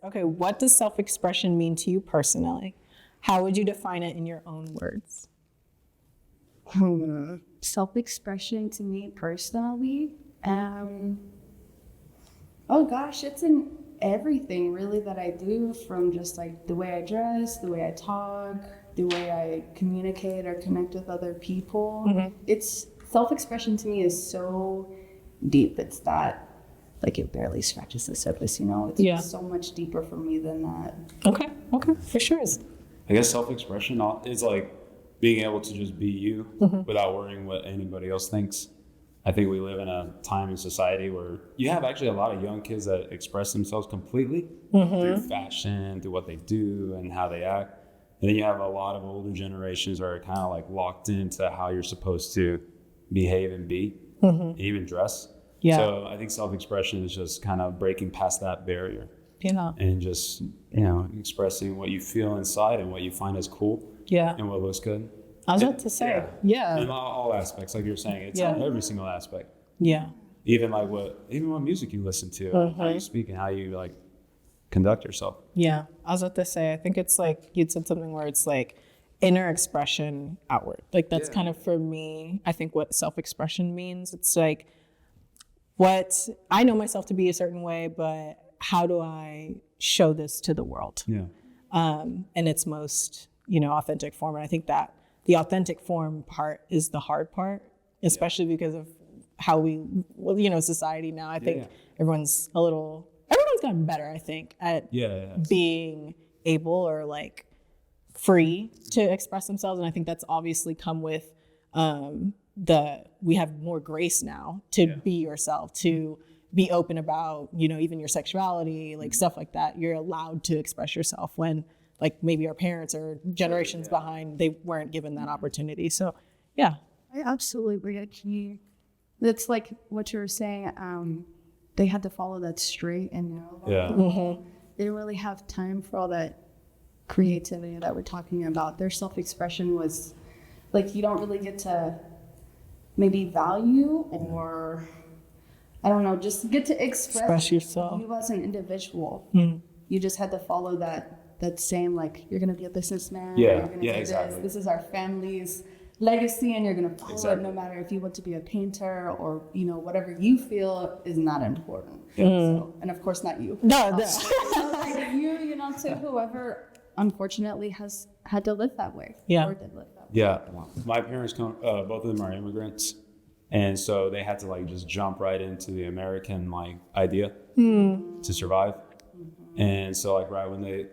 Okay, what does self-expression mean to you personally? How would you define it in your own words? Self-expression to me personally, oh gosh, it's in everything really that I do, from just like the way I dress, the way I talk, the way I communicate or connect with other people. It's self-expression to me is so deep. It's that, like, it barely scratches the surface, you know? It's so much deeper for me than that. Okay, for sure. I guess self-expression is like being able to just be you without worrying what anybody else thinks. I think we live in a time in society where you have actually a lot of young kids that express themselves completely through fashion, through what they do and how they act. And then you have a lot of older generations that are kind of like locked into how you're supposed to behave and be, and even dress. Yeah. So I think self-expression is just kind of breaking past that barrier. Yeah. And just, expressing what you feel inside and what you find is cool. Yeah. And what looks good. I was about to say, In all aspects, like you're saying, it's on every single aspect. Yeah. Even what music you listen to, how you speak and how you like conduct yourself. Yeah. I was about to say, I think it's like, you'd said something where it's like inner expression outward. Like that's kind of, for me, I think what self-expression means. It's like, what I know myself to be a certain way, but how do I show this to the world? Yeah. In its most, authentic form. And I think that the authentic form part is the hard part, especially because of how society now. I think everyone's gotten better, I think, at being able or like free to express themselves. And I think that's obviously come with we have more grace now to be yourself, to be open about, even your sexuality, like stuff like that. You're allowed to express yourself when like maybe our parents or generations behind, they weren't given that opportunity. So, yeah. I absolutely agree. It's like what you were saying. They had to follow that straight and they didn't really have time for all that creativity that we're talking about. Their self-expression was like, you don't really get to maybe value or, I don't know, just get to express yourself. You as an individual. You just had to follow that same, like, you're going to be a businessman. Yeah, you're gonna do exactly. This is our family's legacy, and you're going to follow it no matter if you want to be a painter or, whatever you feel is not important. So, and of course, not you. No. Like you, to whoever unfortunately has had to live that way. Yeah. Or did live that way. Yeah. My parents both of them are immigrants. And so they had to like just jump right into the American like idea to survive. And so like right when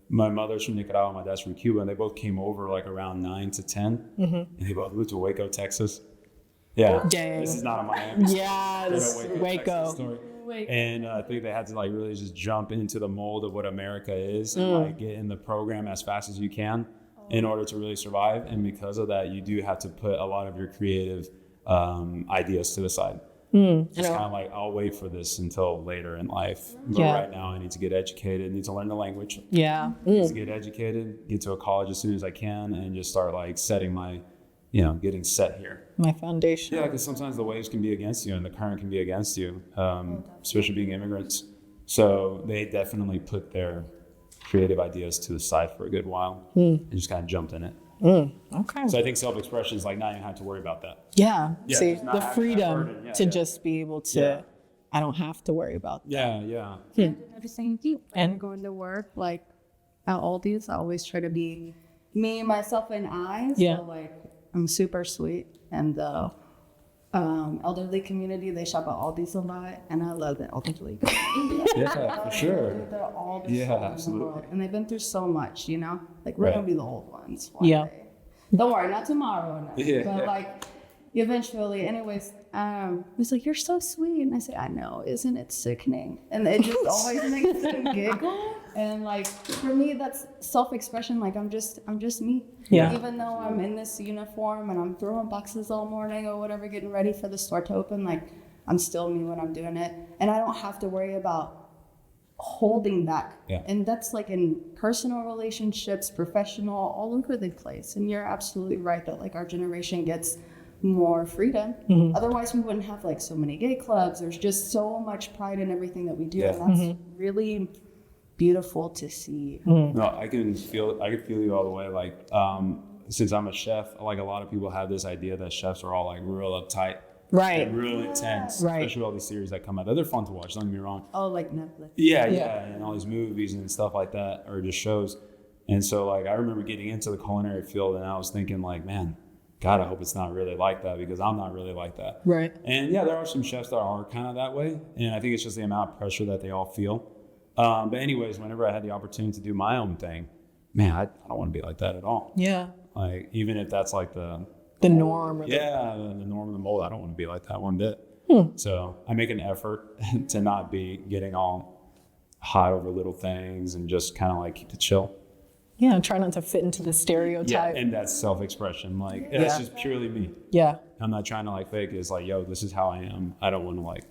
my mother's from Nicaragua, my dad's from Cuba, and they both came over like around 9 to 10. And they both moved to Waco, Texas. Yeah. Dang. This is not a Miami. Yeah, Waco. And I think they had to like really just jump into the mold of what America is and like get in the program as fast as you can in order to really survive. And because of that, you do have to put a lot of your creative ideas to the side. Just kind of like, I'll wait for this until later in life. But right now I need to get educated, need to learn the language. Yeah. Need to get educated, get to a college as soon as I can, and just start like setting my, getting set here. My foundation. Yeah, because sometimes the waves can be against you and the current can be against you, especially being immigrants. So they definitely put their creative ideas to the side for a good while and just kind of jumped in it. Okay. So I think self-expression is like not even have to worry about that. Yeah. See, the freedom to just be able to, I don't have to worry about that. Yeah. Everything you and going to work, like at Aldi's, I always try to be me, myself, and I. So like, I'm super sweet. And the elderly community, they shop at Aldi's a lot, and I love the elderly community. Yeah, for sure. They're all the absolutely. And they've been through so much, like we're gonna be the old ones one day. Don't worry, not tomorrow, but like eventually. Anyways, he's like, "You're so sweet," and I say, "I know, isn't it sickening?" And it just always makes them giggle. And like for me, that's self-expression. Like I'm just me. Yeah. Even though I'm in this uniform and I'm throwing boxes all morning or whatever, getting ready for the store to open, like I'm still me when I'm doing it, and I don't have to worry about holding back. Yeah. And that's like in personal relationships, professional, all over the place. And you're absolutely right that like our generation gets more freedom. Otherwise we wouldn't have like so many gay clubs. There's just so much pride in everything that we do. And that's really beautiful to see. No, I can feel you all the way. Like, since I'm a chef, like a lot of people have this idea that chefs are all like real uptight, Right. and real intense, Right. especially all these series that come out. They're fun to watch. Don't get me wrong. Oh, like Netflix. Yeah, and all these movies and stuff like that, or just shows. And so, like, I remember getting into the culinary field, and I was thinking, like, man, God, I hope it's not really like that, because I'm not really like that. Right. And yeah, there are some chefs that are kind of that way, and I think it's just the amount of pressure that they all feel. But anyways, whenever I had the opportunity to do my own thing, man, I don't want to be like that at all. Yeah. Like, even if that's like the norm. Or the norm of the mold, I don't want to be like that one bit. So I make an effort to not be getting all hot over little things, and just kind of like keep it chill. Yeah, try not to fit into the stereotype. Yeah, and that's self-expression. Like, that's just purely me. Yeah. I'm not trying to like fake it. It's like, yo, this is how I am. I don't want to like,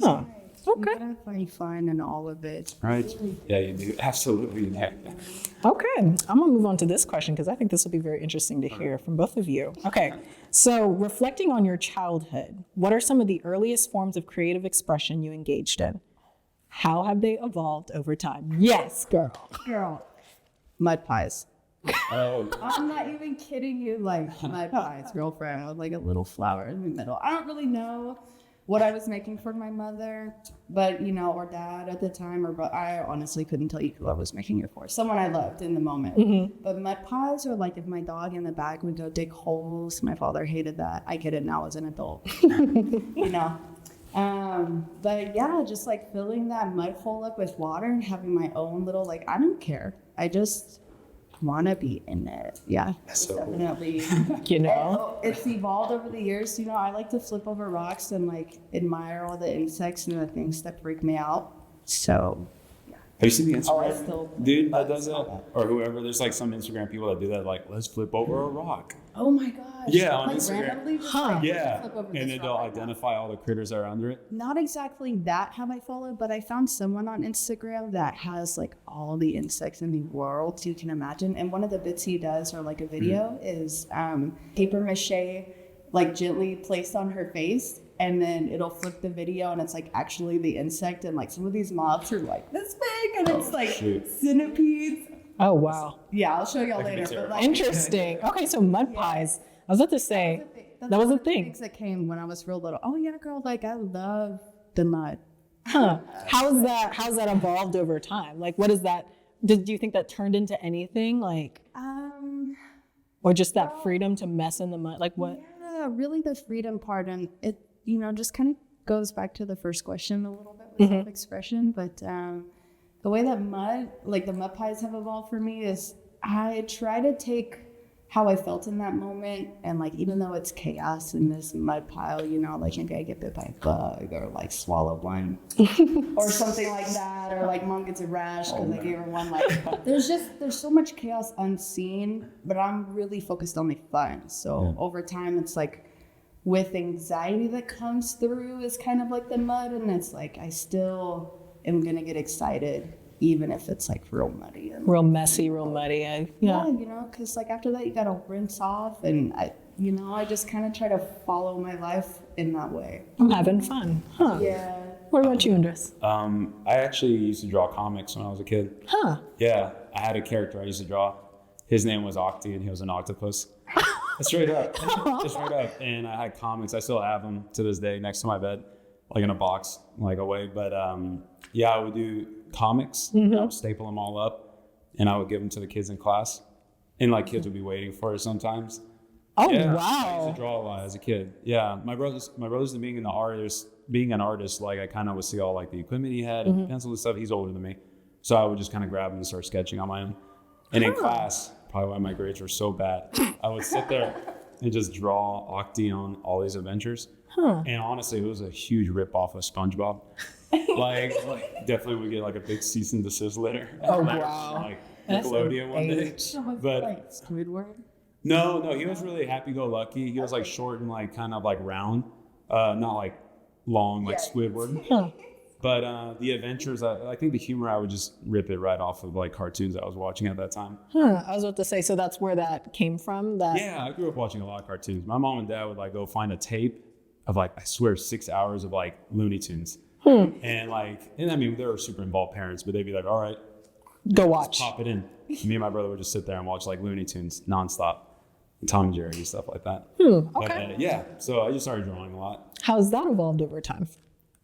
Huh. Okay. You gotta find fun in all of it. Right? Yeah, you do. Absolutely. Yeah. Okay, I'm gonna move on to this question because I think this will be very interesting to hear from both of you. Okay, so reflecting on your childhood, what are some of the earliest forms of creative expression you engaged in? How have they evolved over time? Yes, girl. Mud pies. Oh, I'm not even kidding you. Like mud pies, girlfriend, with like a little flower in the middle. I don't really know what I was making for my mother, but or dad at the time, but I honestly couldn't tell you who I was making it for. Someone I loved in the moment. But mud pies are like if my dog in the back would go dig holes. My father hated that. I get it now as an adult. But yeah, just like filling that mud hole up with water and having my own little, like, I don't care. I just want to be in it. Yeah, so cool. definitely. It's evolved over the years. I like to flip over rocks and like admire all the insects and the things that freak me out. So have you seen the I Instagram still dude that does that? Or whoever, there's like some Instagram people that do that, like, let's flip over a rock. Oh my gosh. Yeah, on like Instagram. Randomly just like, Yeah, flip over and this then they'll rock. identify all the critters that are under it. Not exactly that have I followed, but I found someone on Instagram that has like all the insects in the world you can imagine. And one of the bits he does, or like a video, is paper mache like gently placed on her face, and then it'll flip the video and it's like actually the insect, and like some of these moths are like this big, and it's like centipedes. Oh, wow. Yeah, I'll show y'all later. But like, Interesting. Okay, so mud pies. I was about to say, that was a thing. Things that came when I was real little. Oh yeah, girl, like I love the mud. Huh. How's that evolved over time? Like, what is that? Do you think that turned into anything? Like, or just that freedom to mess in the mud? Like, what? Yeah, really the freedom part, and it, just kind of goes back to the first question a little bit with self-expression. But the way that the mud pies have evolved for me is I try to take how I felt in that moment, and like even though it's chaos in this mud pile, like maybe I get bit by a bug or like swallow one or something like that, or like mom gets a rash because I gave her one. Like there's so much chaos unseen, but I'm really focused on the fun. So over time, it's like with anxiety that comes through is kind of like the mud, and it's like I still am gonna get excited even if it's like real muddy and Real messy, real muddy. Yeah. because like after that you gotta rinse off, and I just kind of try to follow my life in that way. I'm having fun. Huh. Yeah. What about you, Andres? I actually used to draw comics when I was a kid. Huh. Yeah, I had a character I used to draw. His name was Octi, and he was an octopus. Straight up. Just straight up. And I had comics. I still have them to this day next to my bed, like in a box, like away. But yeah, I would do comics. I would staple them all up, and I would give them to the kids in class. And like kids would be waiting for it sometimes. Oh, yeah, I wow. used to draw a lot as a kid. Yeah, my brothers being an artist, like I kind of would see all like the equipment he had, and pencil and stuff. He's older than me, so I would just kind of grab him and start sketching on my own. And in class, probably why my grades were so bad, I would sit there and just draw Octi on all these adventures. And honestly, it was a huge rip off of SpongeBob. like definitely would get like a big cease and desist letter. Oh, wow. Like Nickelodeon one day. But like Squidward. no, he was really happy-go-lucky. He was like short and like kind of like round, not like long like Squidward. Huh. But the adventures, I think the humor, I would just rip it right off of like cartoons I was watching at that time. Huh. I was about to say, so that's where that came from? Yeah, I grew up watching a lot of cartoons. My mom and dad would like go find a tape of like, I swear, 6 hours of like Looney Tunes. And I mean, they were super involved parents, but they'd be like, all right, Go watch. pop it in. Me and my brother would just sit there and watch like Looney Tunes nonstop, and Tom and Jerry and stuff like that. Okay. But, yeah, so I just started drawing a lot. How's that evolved over time?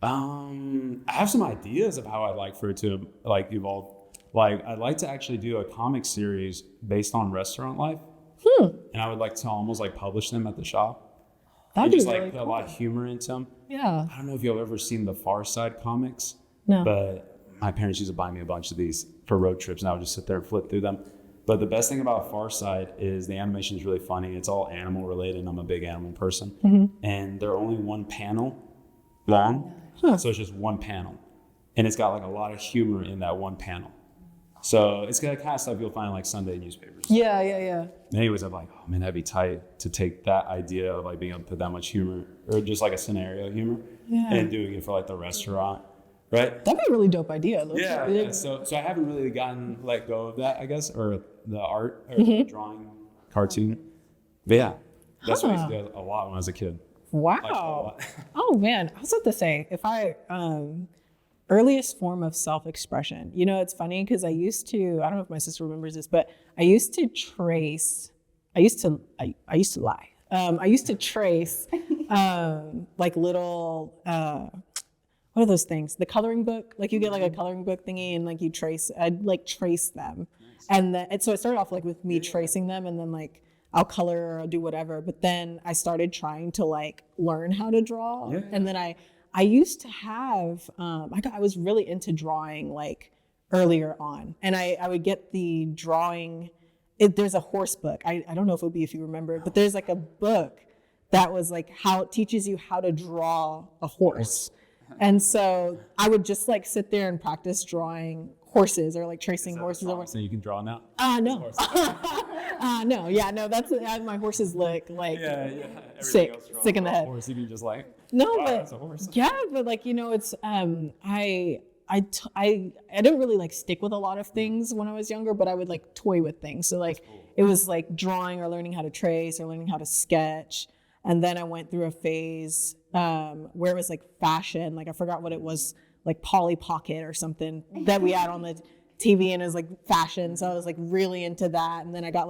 I have some ideas of how I'd like for it to like evolve. Like, I'd like to actually do a comic series based on restaurant life, and I would like to almost like publish them at the shop. That'd And be just really like put cool. a lot of humor into them. Yeah. I don't know if you've ever seen the Far Side comics, No. but my parents used to buy me a bunch of these for road trips, and I would just sit there and flip through them. But the best thing about Far Side is the animation is really funny. It's all animal related, and I'm a big animal person. And they're only one panel long, so it's just one panel, and it's got like a lot of humor in that one panel. So it's the kind of stuff you'll find in like Sunday newspapers. Yeah. Anyways, I'm like, oh man, that'd be tight to take that idea of like being able to put that much humor, or just like a scenario humor, and doing it for like the restaurant, right? That'd be a really dope idea. Yeah. So I haven't really let go of that, I guess, or the art or the drawing, cartoon. But yeah, that's what I used to do a lot when I was a kid. Wow. Oh man, I was about to say, if I earliest form of self-expression. You know, it's funny because I used to, I don't know if my sister remembers this, but I used to trace like little what are those things? The coloring book. Like you get like a coloring book thingy and like I'd like trace them. And so it started off like with me tracing them, and then like I'll color or I'll do whatever. But then I started trying to like learn how to draw. Yeah. And then I used to have, I was really into drawing like earlier on, and I would get the drawing. There's a horse book. I don't know if it would be if you remember it, but there's like a book that was like how it teaches you how to draw a horse. And so I would just like sit there and practice drawing horses or like tracing horses. So you can draw now? No. No, that's my horses look like sick in the head. Horse, you can just like, no, wow, but that's a horse. Yeah, but like, you know, it's I didn't really like stick with a lot of things when I was younger, but I would like toy with things. So like it was like drawing or learning how to trace or learning how to sketch. And then I went through a phase where it was like fashion, like I forgot what it was, like Polly Pocket or something that we had on the TV, and it was like fashion. So I was like really into that. And then I got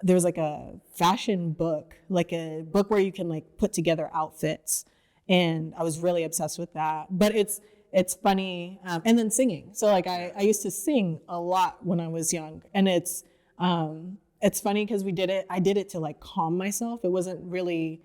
there was like a fashion book, like a book where you can like put together outfits. And I was really obsessed with that. But it's funny. And then singing. So like I used to sing a lot when I was young, and it's funny because I did it to like calm myself. It wasn't really,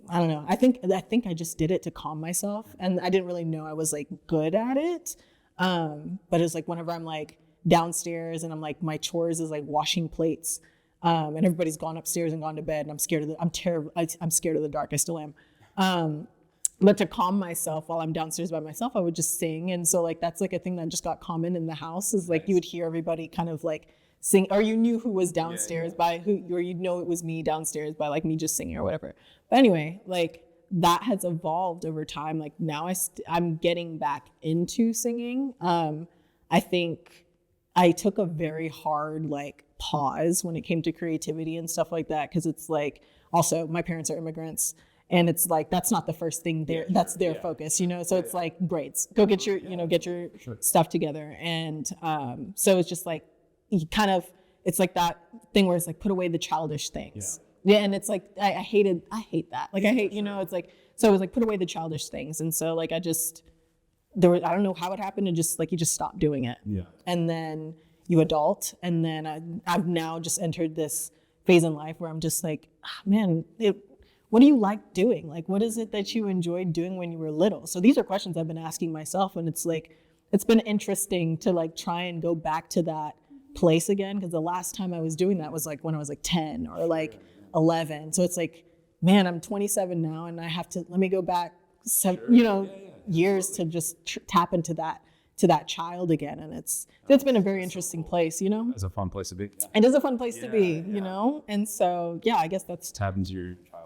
I don't know. I think I just did it to calm myself, and I didn't really know I was like good at it. But it's like whenever I'm like downstairs and I'm like, my chores is like washing plates, and everybody's gone upstairs and gone to bed, and I'm scared of the dark. I still am. But to calm myself while I'm downstairs by myself, I would just sing. And so like, that's like a thing that just got common in the house, is like, you would hear everybody kind of like sing, or you knew who was downstairs by who, or you'd know it was me downstairs by like me just singing or whatever. But anyway, like that has evolved over time. Like now I'm getting back into singing. I think I took a very hard like pause when it came to creativity and stuff like that. 'Cause it's like, also my parents are immigrants, and it's like, that's not the first thing that's their focus, you know? So it's like grades, go get your, get your stuff together. And so it's just like, it's like that thing where it's like, put away the childish things. Yeah. And it's like, I hate that. Like I hate, it's like, so it was like, put away the childish things. And so like, I don't know how it happened. And just like, you just stop doing it. Yeah. And then you adult. And then I've now just entered this phase in life where I'm just like, man, what do you like doing? Like, what is it that you enjoyed doing when you were little? So these are questions I've been asking myself, and it's like, it's been interesting to like try and go back to that place again. Cause the last time I was doing that was like when I was like 10 or like 11. So it's like, man, I'm 27 now, and I have to, let me go back, years to just tap into that child again. And it's been a very interesting place, It's a fun place to be. It is a fun place to be, And so, yeah, I guess that's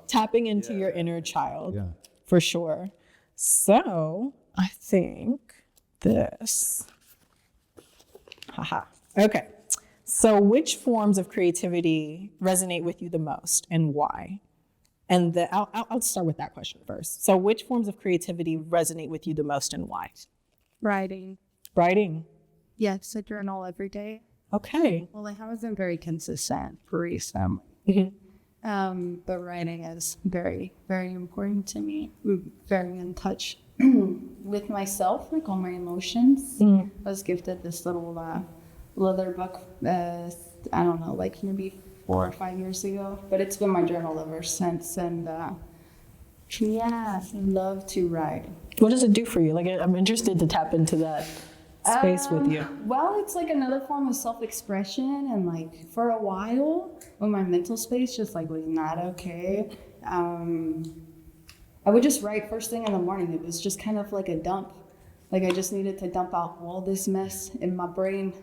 tapping into your inner child, for sure. So I think this, okay. So which forms of creativity resonate with you the most, and why? And I'll start with that question first. So which forms of creativity resonate with you the most and why? Writing. Writing. Yes, I journal every day. Okay. Well, I haven't been very consistent for recent. But writing is very, very important to me. I'm very in touch with myself, like all my emotions. I was gifted this little leather book, I don't know, like maybe 4 or 5 years ago. But it's been my journal ever since. And yeah, I love to write. What does it do for you? Like, I'm interested to tap into that space with you. Well, it's like another form of self-expression, and like for a while when my mental space just like was not okay, I would just write first thing in the morning. It was just kind of like a dump. Like I just needed to dump out all this mess in my brain,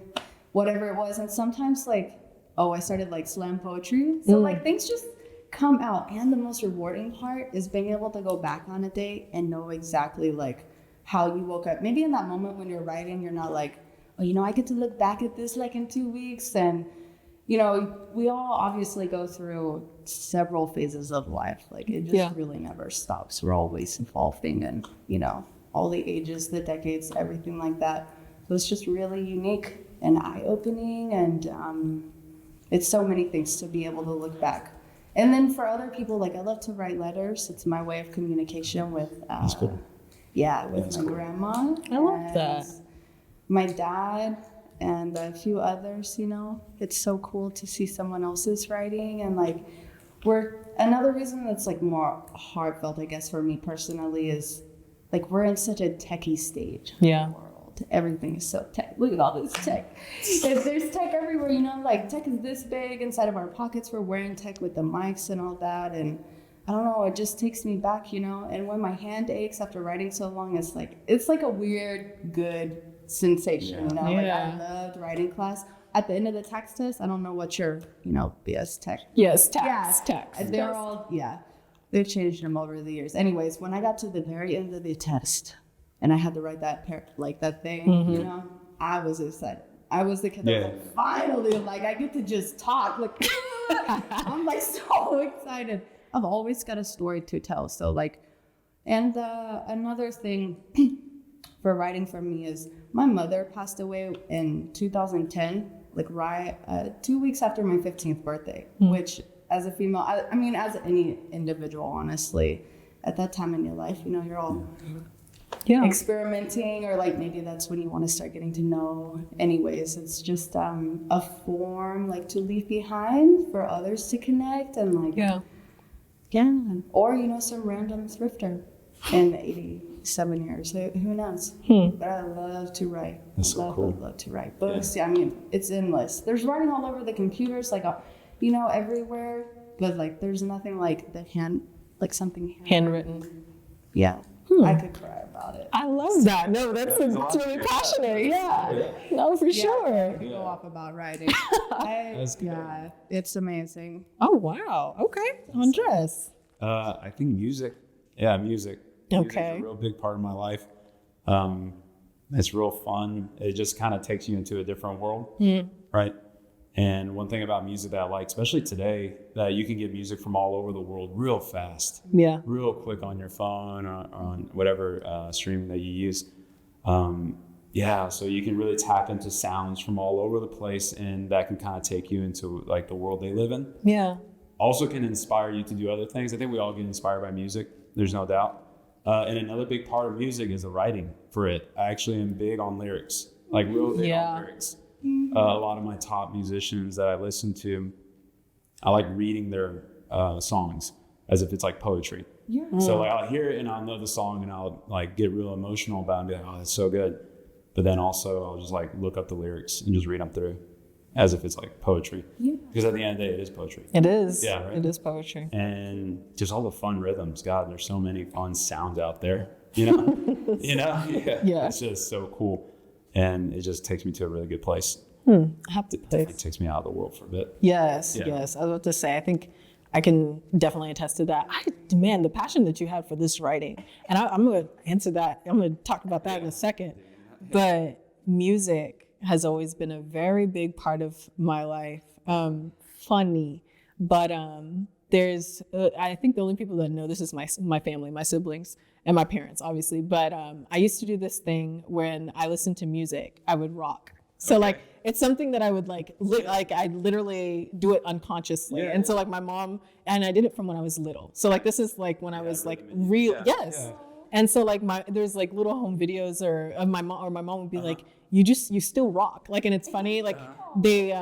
whatever it was. And sometimes like, I started like slam poetry. So like things just come out. And the most rewarding part is being able to go back on a day and know exactly like how you woke up. Maybe in that moment when you're writing, you're not like, I get to look back at this like in 2 weeks. And, we all obviously go through several phases of life. Like it just really never stops. We're always evolving and, all the ages, the decades, everything like that. So it's just really unique and eye-opening. And it's so many things to be able to look back. And then for other people, like I love to write letters. It's my way of communication with That's cool. Yeah, with my grandma. I love that. My dad and a few others, It's so cool to see someone else's writing. And like, another reason that's like more heartfelt, I guess, for me personally is like we're in such a techie stage in the world. Everything is so tech. Look at all this tech. There's tech everywhere, like tech is this big inside of our pockets. We're wearing tech with the mics and all that. And I don't know, it just takes me back, and when my hand aches after writing so long, it's like a weird, good sensation, Like I loved writing class. At the end of the tax test, I don't know what your, BS tech. Yes, tax. They're all, they've changed them over the years. Anyways, when I got to the very end of the test and I had to write that thing, I was excited. I was the kid that was like, finally, like I get to just talk. Like, I'm like so excited. I've always got a story to tell. So like, and another thing for writing for me is my mother passed away in 2010, like 2 weeks after my 15th birthday, which as a female, I mean, as any individual, honestly, at that time in your life, you're all experimenting, or like maybe that's when you want to start getting to know. Anyways, it's just a form like to leave behind for others to connect and like or some random thrifter in 87 years. Who knows? But I love to write. That's so cool. Love to write books. I mean, it's endless. There's writing all over the computers, like everywhere. But like, there's nothing like something Handwritten. Yeah. I could cry about it. I love that. No, that's really passionate. Yeah. No, for sure. I could go off about writing. Yeah, it's amazing. Oh, wow. Okay. Andres. I think music. Yeah, music. Music's a real big part of my life. It's real fun. It just kind of takes you into a different world, right? And one thing about music that I like, especially today, that you can get music from all over the world real fast. Yeah. Real quick on your phone or on whatever streaming that you use. So you can really tap into sounds from all over the place, and that can kind of take you into like the world they live in. Yeah. Also can inspire you to do other things. I think we all get inspired by music. There's no doubt. And another big part of music is the writing for it. I actually am big on lyrics, like real big on lyrics. A lot of my top musicians that I listen to, I like reading their songs as if it's like poetry. Yeah. So like I'll hear it and I'll know the song and I'll like get real emotional about it and be like, oh, that's so good. But then also I'll just like look up the lyrics and just read them through as if it's like poetry. Yeah. Because at the end of the day, it is poetry. It is. Yeah, right? It is poetry. And just all the fun rhythms. God, there's so many fun sounds out there, Yeah. It's just so cool. And it just takes me to a really good place. Happy place. It takes me out of the world for a bit. Yes. I was about to say, I think I can definitely attest to that. The passion that you had for this writing, and I'm going to answer that. I'm going to talk about that in a second. But music has always been a very big part of my life. Funny, but there's, I think the only people that know this is my family, my siblings, and my parents, obviously. But I used to do this thing when I listened to music, I would rock. So like, it's something that I would like I literally do it unconsciously. Yeah, and so like my mom, and I did it from when I was little. So like, this is like when I was like real, yes. Yeah. And so like there's like little home videos of my mom would be like, you still rock. Like, and it's funny, like they've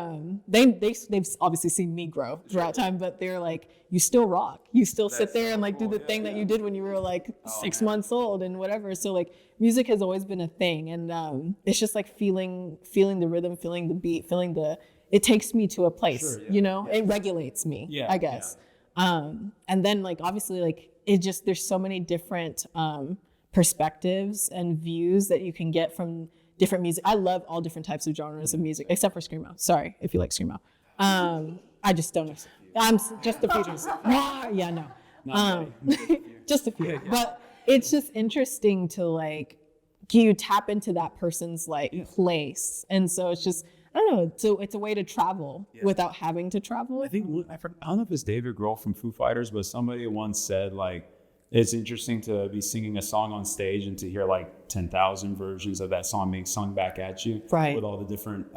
obviously seen me grow throughout time, but they're like, you still rock. You still sit there and like do the thing that you did when you were like 6 months old and whatever. So like music has always been a thing. And it's just like feeling the rhythm, feeling the beat, it takes me to a place, you know, it regulates me, I guess. And then like, obviously like, there's so many different perspectives and views that you can get from different music. I love all different types of genres of music, except for Screamo. Sorry if you like Screamo. I just don't. I'm just a few. Just a few. But it's just interesting to like, you tap into that person's like place. And so it's just, I don't know. So it's a way to travel without having to travel. I think, I don't know if it's David Grohl from Foo Fighters, but somebody once said like, it's interesting to be singing a song on stage and to hear like 10,000 versions of that song being sung back at you, right? With all the different,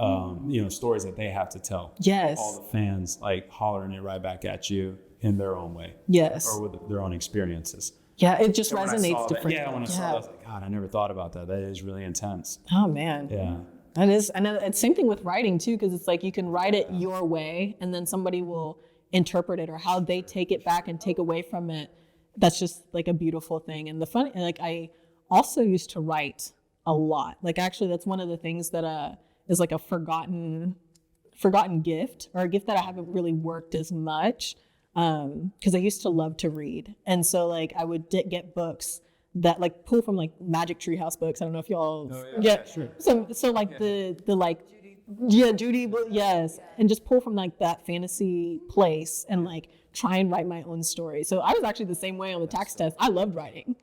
stories that they have to tell. Yes. All the fans like hollering it right back at you in their own way. Yes. Or with their own experiences. Yeah, it just resonates differently. When I saw that, I was like, God, I never thought about that. That is really intense. Oh man. Yeah. That is, and it's same thing with writing too, because it's like you can write it your way, and then somebody will interpret it or how they take it back and take away from it. That's just like a beautiful thing. And the funny, like I also used to write a lot. Like actually, that's one of the things that is like a forgotten gift, or a gift that I haven't really worked as much, because I used to love to read, and so like I would get books that like pull from like Magic Treehouse books. I don't know if y'all sure. So like the like Judy, yes, and just pull from like that fantasy place and like try and write my own story. So I was actually the same way on the tax test. I loved writing.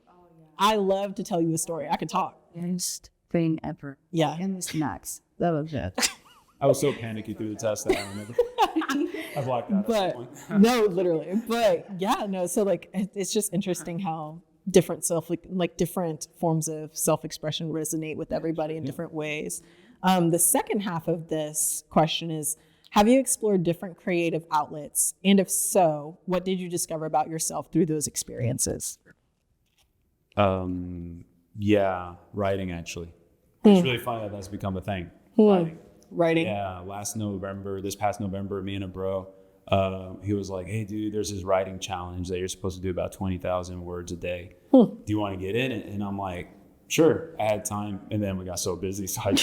I love to tell you a story. I could talk. Best thing ever. Yeah. And the snacks. That was it. I was so panicky through the test that I remember. I blocked out. But no, literally. But yeah, no. So like, it's just interesting how different different forms of self-expression resonate with everybody in different ways. The second half of this question is, have you explored different creative outlets? And if so, what did you discover about yourself through those experiences? Yeah, writing actually. It's really funny that that's become a thing. Writing. Yeah, this past November, me and a bro, he was like, hey dude, there's this writing challenge that you're supposed to do about 20,000 words a day. Do you want to get in it? And I'm like, sure. I had time, and then we got so busy, so I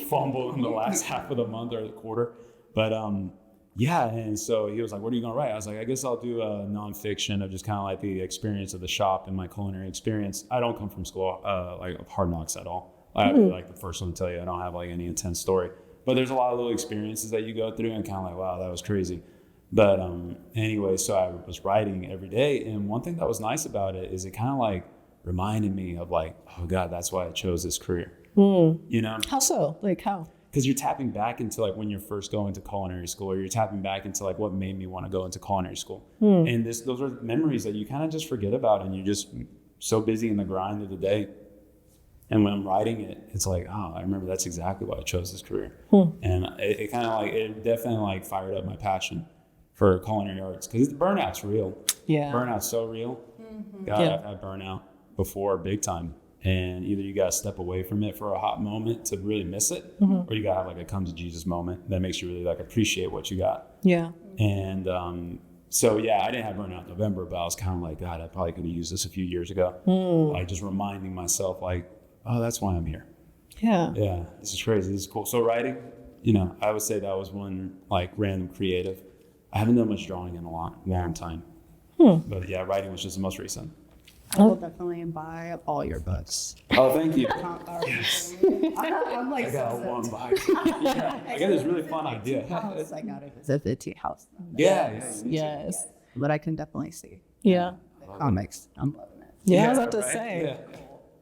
fumbled in the last half of the month or the quarter. But and so he was like, what are you gonna write? I was like, I guess I'll do a nonfiction of just kind of like the experience of the shop and my culinary experience. I don't come from school like hard knocks at all. I'd be like the first one to tell you I don't have like any intense story. But there's a lot of little experiences that you go through and kind of like, wow, that was crazy. But anyway, so I was writing every day, and one thing that was nice about it is it kind of like reminded me of like, oh God, that's why I chose this career. You know? How so? Like how? Because you're tapping back into like when you're first going to culinary school, or you're tapping back into like what made me want to go into culinary school. And those are memories that you kind of just forget about, and you're just so busy in the grind of the day. And when I'm writing it, it's like, oh, I remember that's exactly why I chose this career. And it kind of like, it definitely like fired up my passion for culinary arts, because the burnout's real. Yeah. Burnout's so real. God, I've had burnout before big time. And either you got to step away from it for a hot moment to really miss it, or you got to have like a come to Jesus moment that makes you really like appreciate what you got. Yeah. And so, yeah, I didn't have burnout in November, but I was kind of like, God, I probably could have used this a few years ago. Like just reminding myself like, oh, that's why I'm here. Yeah. Yeah. This is crazy. This is cool. So writing, I would say that was one like random creative. I haven't done much drawing in a long time. But yeah, writing was just the most recent. I will definitely buy all your books. Oh, thank you. Yes. I'm like, I got one box. I got this really fun idea. I got it. It's a tea house. Yes. But I can definitely see. Yeah. The comics. I'm loving it. Yeah, I was about to say. Yeah.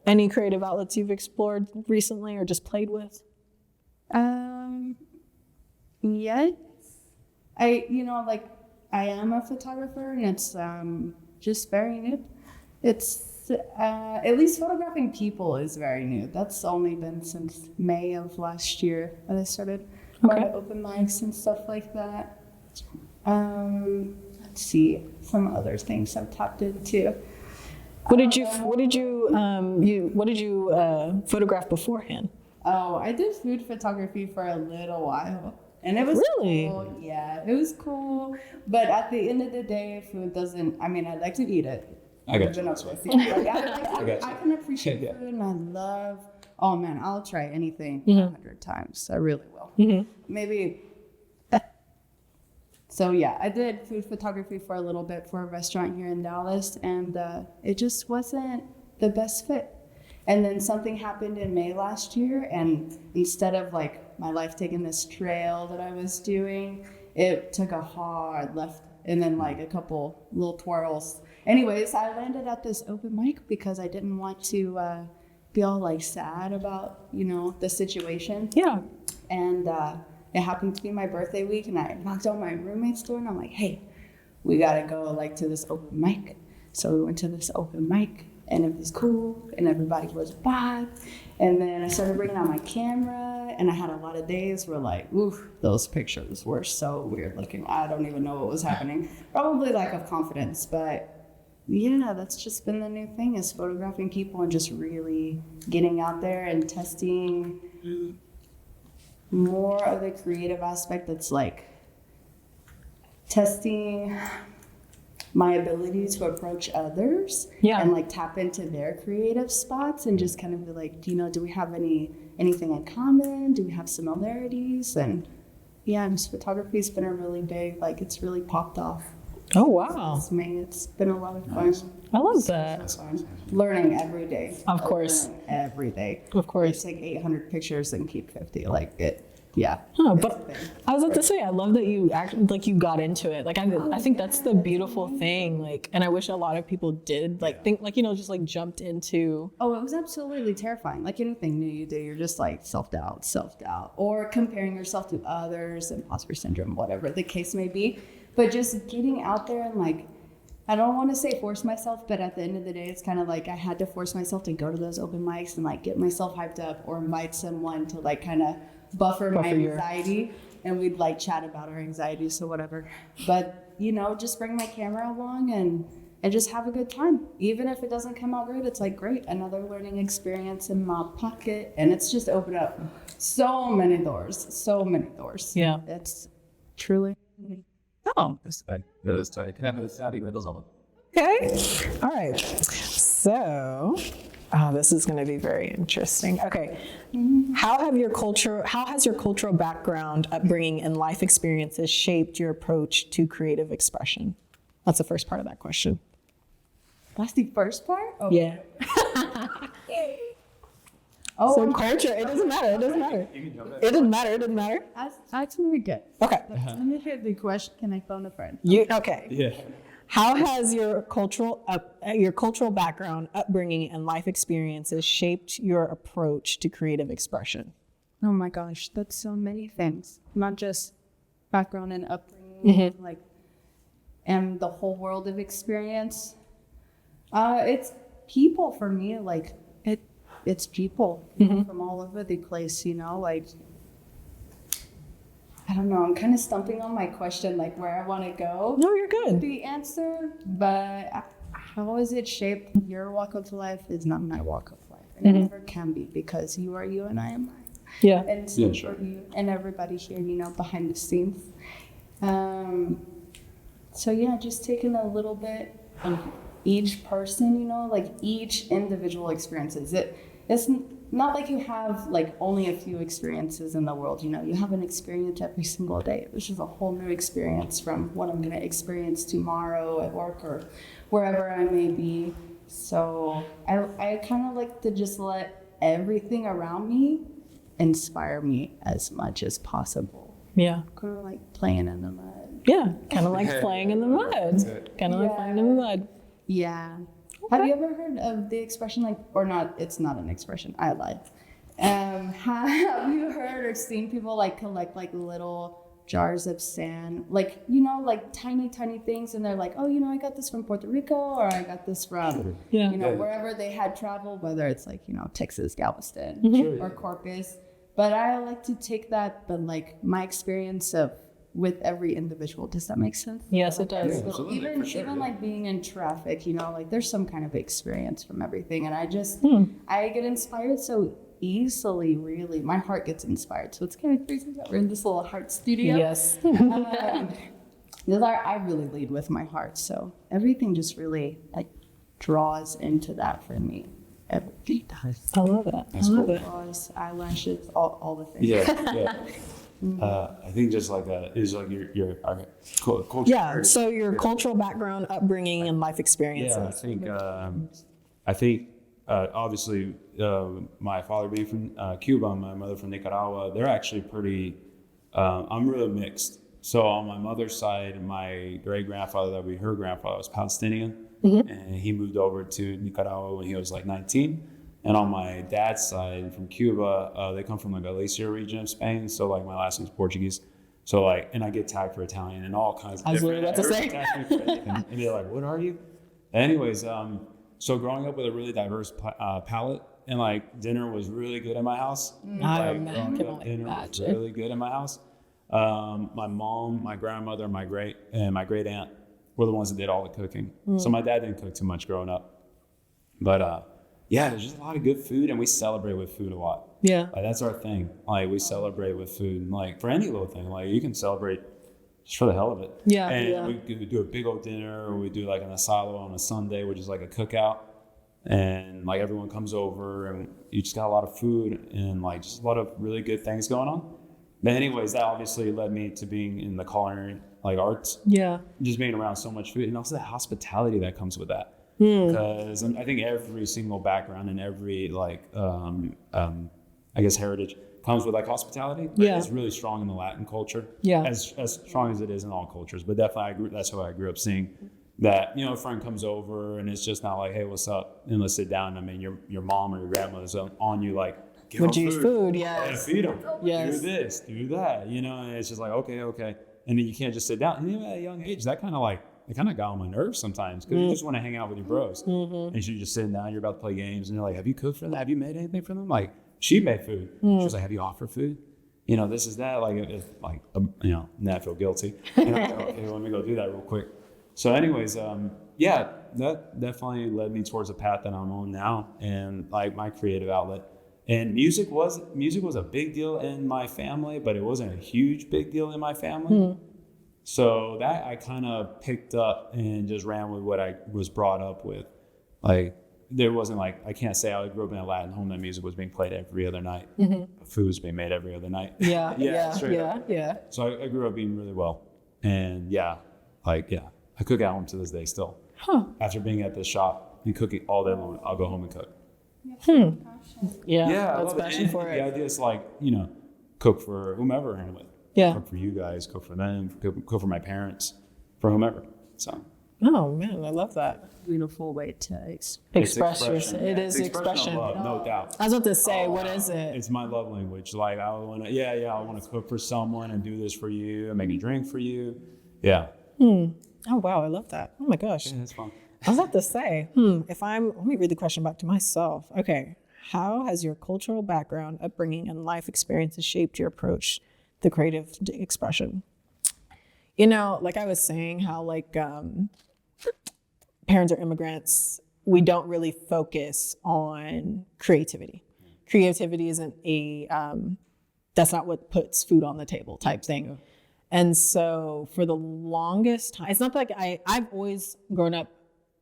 Any creative outlets you've explored recently or just played with? Yet. I am a photographer, and it's just very new. It's at least photographing people is very new. That's only been since May of last year that I started going to open mics and stuff like that. Let's see some other things I've tapped into. What did you photograph beforehand? Oh, I did food photography for a little while. And it was really cool. Yeah, it was cool. But at the end of the day, food doesn't, I mean, I like to eat it. I got you. I can appreciate food, and I love, oh man, I'll try anything 100 times. I really will. Maybe. So yeah, I did food photography for a little bit for a restaurant here in Dallas, and it just wasn't the best fit. And then something happened in May last year, and instead of like my life taking this trail that I was doing, it took a hard left and then like a couple little twirls. Anyways, I landed at this open mic because I didn't want to be all like sad about, you know, the situation. Yeah. And it happened to be my birthday week, and I knocked on my roommate's door, and I'm like, hey, we gotta go like to this open mic. So we went to this open mic, and it was cool, and everybody was back. And then I started bringing out my camera, and I had a lot of days where like, oof, those pictures were so weird looking. I don't even know what was happening. Probably lack of confidence, but yeah, that's just been the new thing, is photographing people and just really getting out there and testing more of the creative aspect. That's like testing my ability to approach others and like tap into their creative spots and just kind of be like, do we have anything in common? Do we have similarities? And yeah, just photography's been a really big, like it's really popped off. Oh wow. Since May. It's been a lot of fun. I love that. Learning every day. Of course. Every day. Of course. I take 800 pictures and keep 50. Like it. Yeah. Oh, but I was about to say, I love that you you got into it. Like I think that's the beautiful thing. Like, and I wish a lot of people did just like jumped into. Oh, it was absolutely terrifying. Like anything new you do, you're just like self-doubt, or comparing yourself to others, imposter syndrome, whatever the case may be. But just getting out there and like, I don't want to say force myself, but at the end of the day, it's kind of like I had to force myself to go to those open mics and like get myself hyped up, or invite someone to like kind of buffer my anxiety, and we'd like chat about our anxiety, so whatever. But just bring my camera along and just have a good time. Even if it doesn't come out great, it's like great, another learning experience in my pocket, and it's just opened up so many doors. Yeah, it's truly. Oh. Okay. All right. So, this is going to be very interesting. Okay. How has your cultural background, upbringing, and life experiences shaped your approach to creative expression? That's the first part of that question. That's the first part? Oh. Yeah. So culture, it doesn't matter. It doesn't matter. That's very good. Okay. Let me hear the question. Can I phone a friend? Okay. Yeah. How has your cultural background, upbringing, and life experiences shaped your approach to creative expression? Oh my gosh, that's so many things. Not just background and upbringing, and the whole world of experience. It's people for me. Like it's people from all over the place. I don't know. I'm kind of stumping on my question, like where I want to go. No, you're good. The answer, but how is it shaped? Your walk of life is not my walk of life, and it never can be, because you are you and I am I. Yeah. And so for you and everybody here, behind the scenes. So yeah, just taking a little bit of each person, like each individual experiences. It's not like you have like only a few experiences in the world. You have an experience every single day. This is a whole new experience from what I'm going to experience tomorrow at work or wherever I may be. So I kind of like to just let everything around me inspire me as much as possible. Yeah. Kind of like playing in the mud. Yeah, kind of like playing in the mud. Kind of like playing in the mud. Yeah. Okay. Have you ever heard of the expression or not? It's not an expression. I lied. Have you heard or seen people collect little jars of sand, like, you know, like tiny things, and they're like, oh, you know, I got this from Puerto Rico, or I got this from you know, wherever they had traveled, whether it's like, you know, Texas, Galveston, or Corpus. But I like to take that, but like my experience of with every individual. Does that make sense? Yes, it does. So even like being in traffic, you know, like there's some kind of experience from everything, and I just I get inspired so easily. Really, my heart gets inspired. So it's kind of crazy that we're in this little heart studio. Yes. Because I really lead with my heart, so everything just really like draws into that for me. Everything does. I love it. That's I love cool. it. Claws, eyelashes, all the things. Yeah. I think just like is like your culture. Yeah. So your cultural background, upbringing, and life experiences. Yeah, I think obviously my father being from Cuba and my mother from Nicaragua, they're actually pretty. I'm really mixed. So on my mother's side, my great grandfather, that would be her grandfather, was Palestinian, and he moved over to Nicaragua when he was like 19. And on my dad's side, from Cuba, they come from the Galicia region of Spain. So like my last name's Portuguese. So like, and I get tagged for Italian and all kinds of. I was literally about to say. And they're like, "What are you?" Anyways, so growing up with a really diverse palate, and like dinner was really good in my house. Dinner was really good in my house. My mom, my grandmother, my great aunt were the ones that did all the cooking. So my dad didn't cook too much growing up, but yeah, there's just a lot of good food, and we celebrate with food a lot. Yeah, like that's our thing. Like we celebrate with food, and like for any little thing, like you can celebrate just for the hell of it. Yeah, and we do a big old dinner, or we do like an asado on a Sunday, which is like a cookout, and like everyone comes over, and you just got a lot of food and like just a lot of really good things going on. But anyways, that obviously led me to being in the culinary like arts. Yeah, just being around so much food, and also the hospitality that comes with that. Because I think every single background and every like I guess heritage comes with like hospitality. Yeah, it's really strong in the Latin culture. Yeah, as strong as it is in all cultures. But definitely, that's how I grew up seeing that. You know, a friend comes over and it's just not like, hey, what's up, and let's sit down. I mean, your mom or your grandmother's on you like, give them food. Yes, feed them. Yes, do this, do that. You know, and it's just like okay, and then you can't just sit down. And even at a young age, that kind of got on my nerves sometimes because you just want to hang out with your bros. And you're just sitting down, you're about to play games, and you're like, have you cooked for them? Have you made anything for them? Like, she made food. She was like, have you offered food? You know, this is that. Like, you know, and I feel guilty. And I'm like, okay, let me go do that real quick. So anyways, yeah, that definitely led me towards the path that I'm on now, and like my creative outlet. And music was a big deal in my family, but it wasn't a huge big deal in my family. So that I kind of picked up and just ran with what I was brought up with. Like, there wasn't like, I can't say I grew up in a Latin home that music was being played every other night. Food was being made every other night. Yeah. So I grew up eating really well. And I cook at home to this day still. After being at this shop and cooking all day long, I'll go home and cook. Yeah, that's passion for it. The idea is like, you know, cook for whomever I'm with. Yeah. Cook for you guys, cook for them, cook for my parents, for whomever. So. Oh man, I love that. Beautiful way to express yourself. It is expression. Of love, no doubt. I was about to say, what is it? It's my love language. Like I want to, I want to cook for someone and do this for you and make a drink for you. Yeah. Oh wow, I love that. Oh my gosh. Yeah, that's fun. I was about to say, let me read the question back to myself. Okay. How has your cultural background, upbringing, and life experiences shaped your approach the creative expression? You know, like I was saying, how like parents are immigrants, we don't really focus on creativity. Creativity isn't that's not what puts food on the table type thing. Yeah. And so for the longest time, it's not like I've always grown up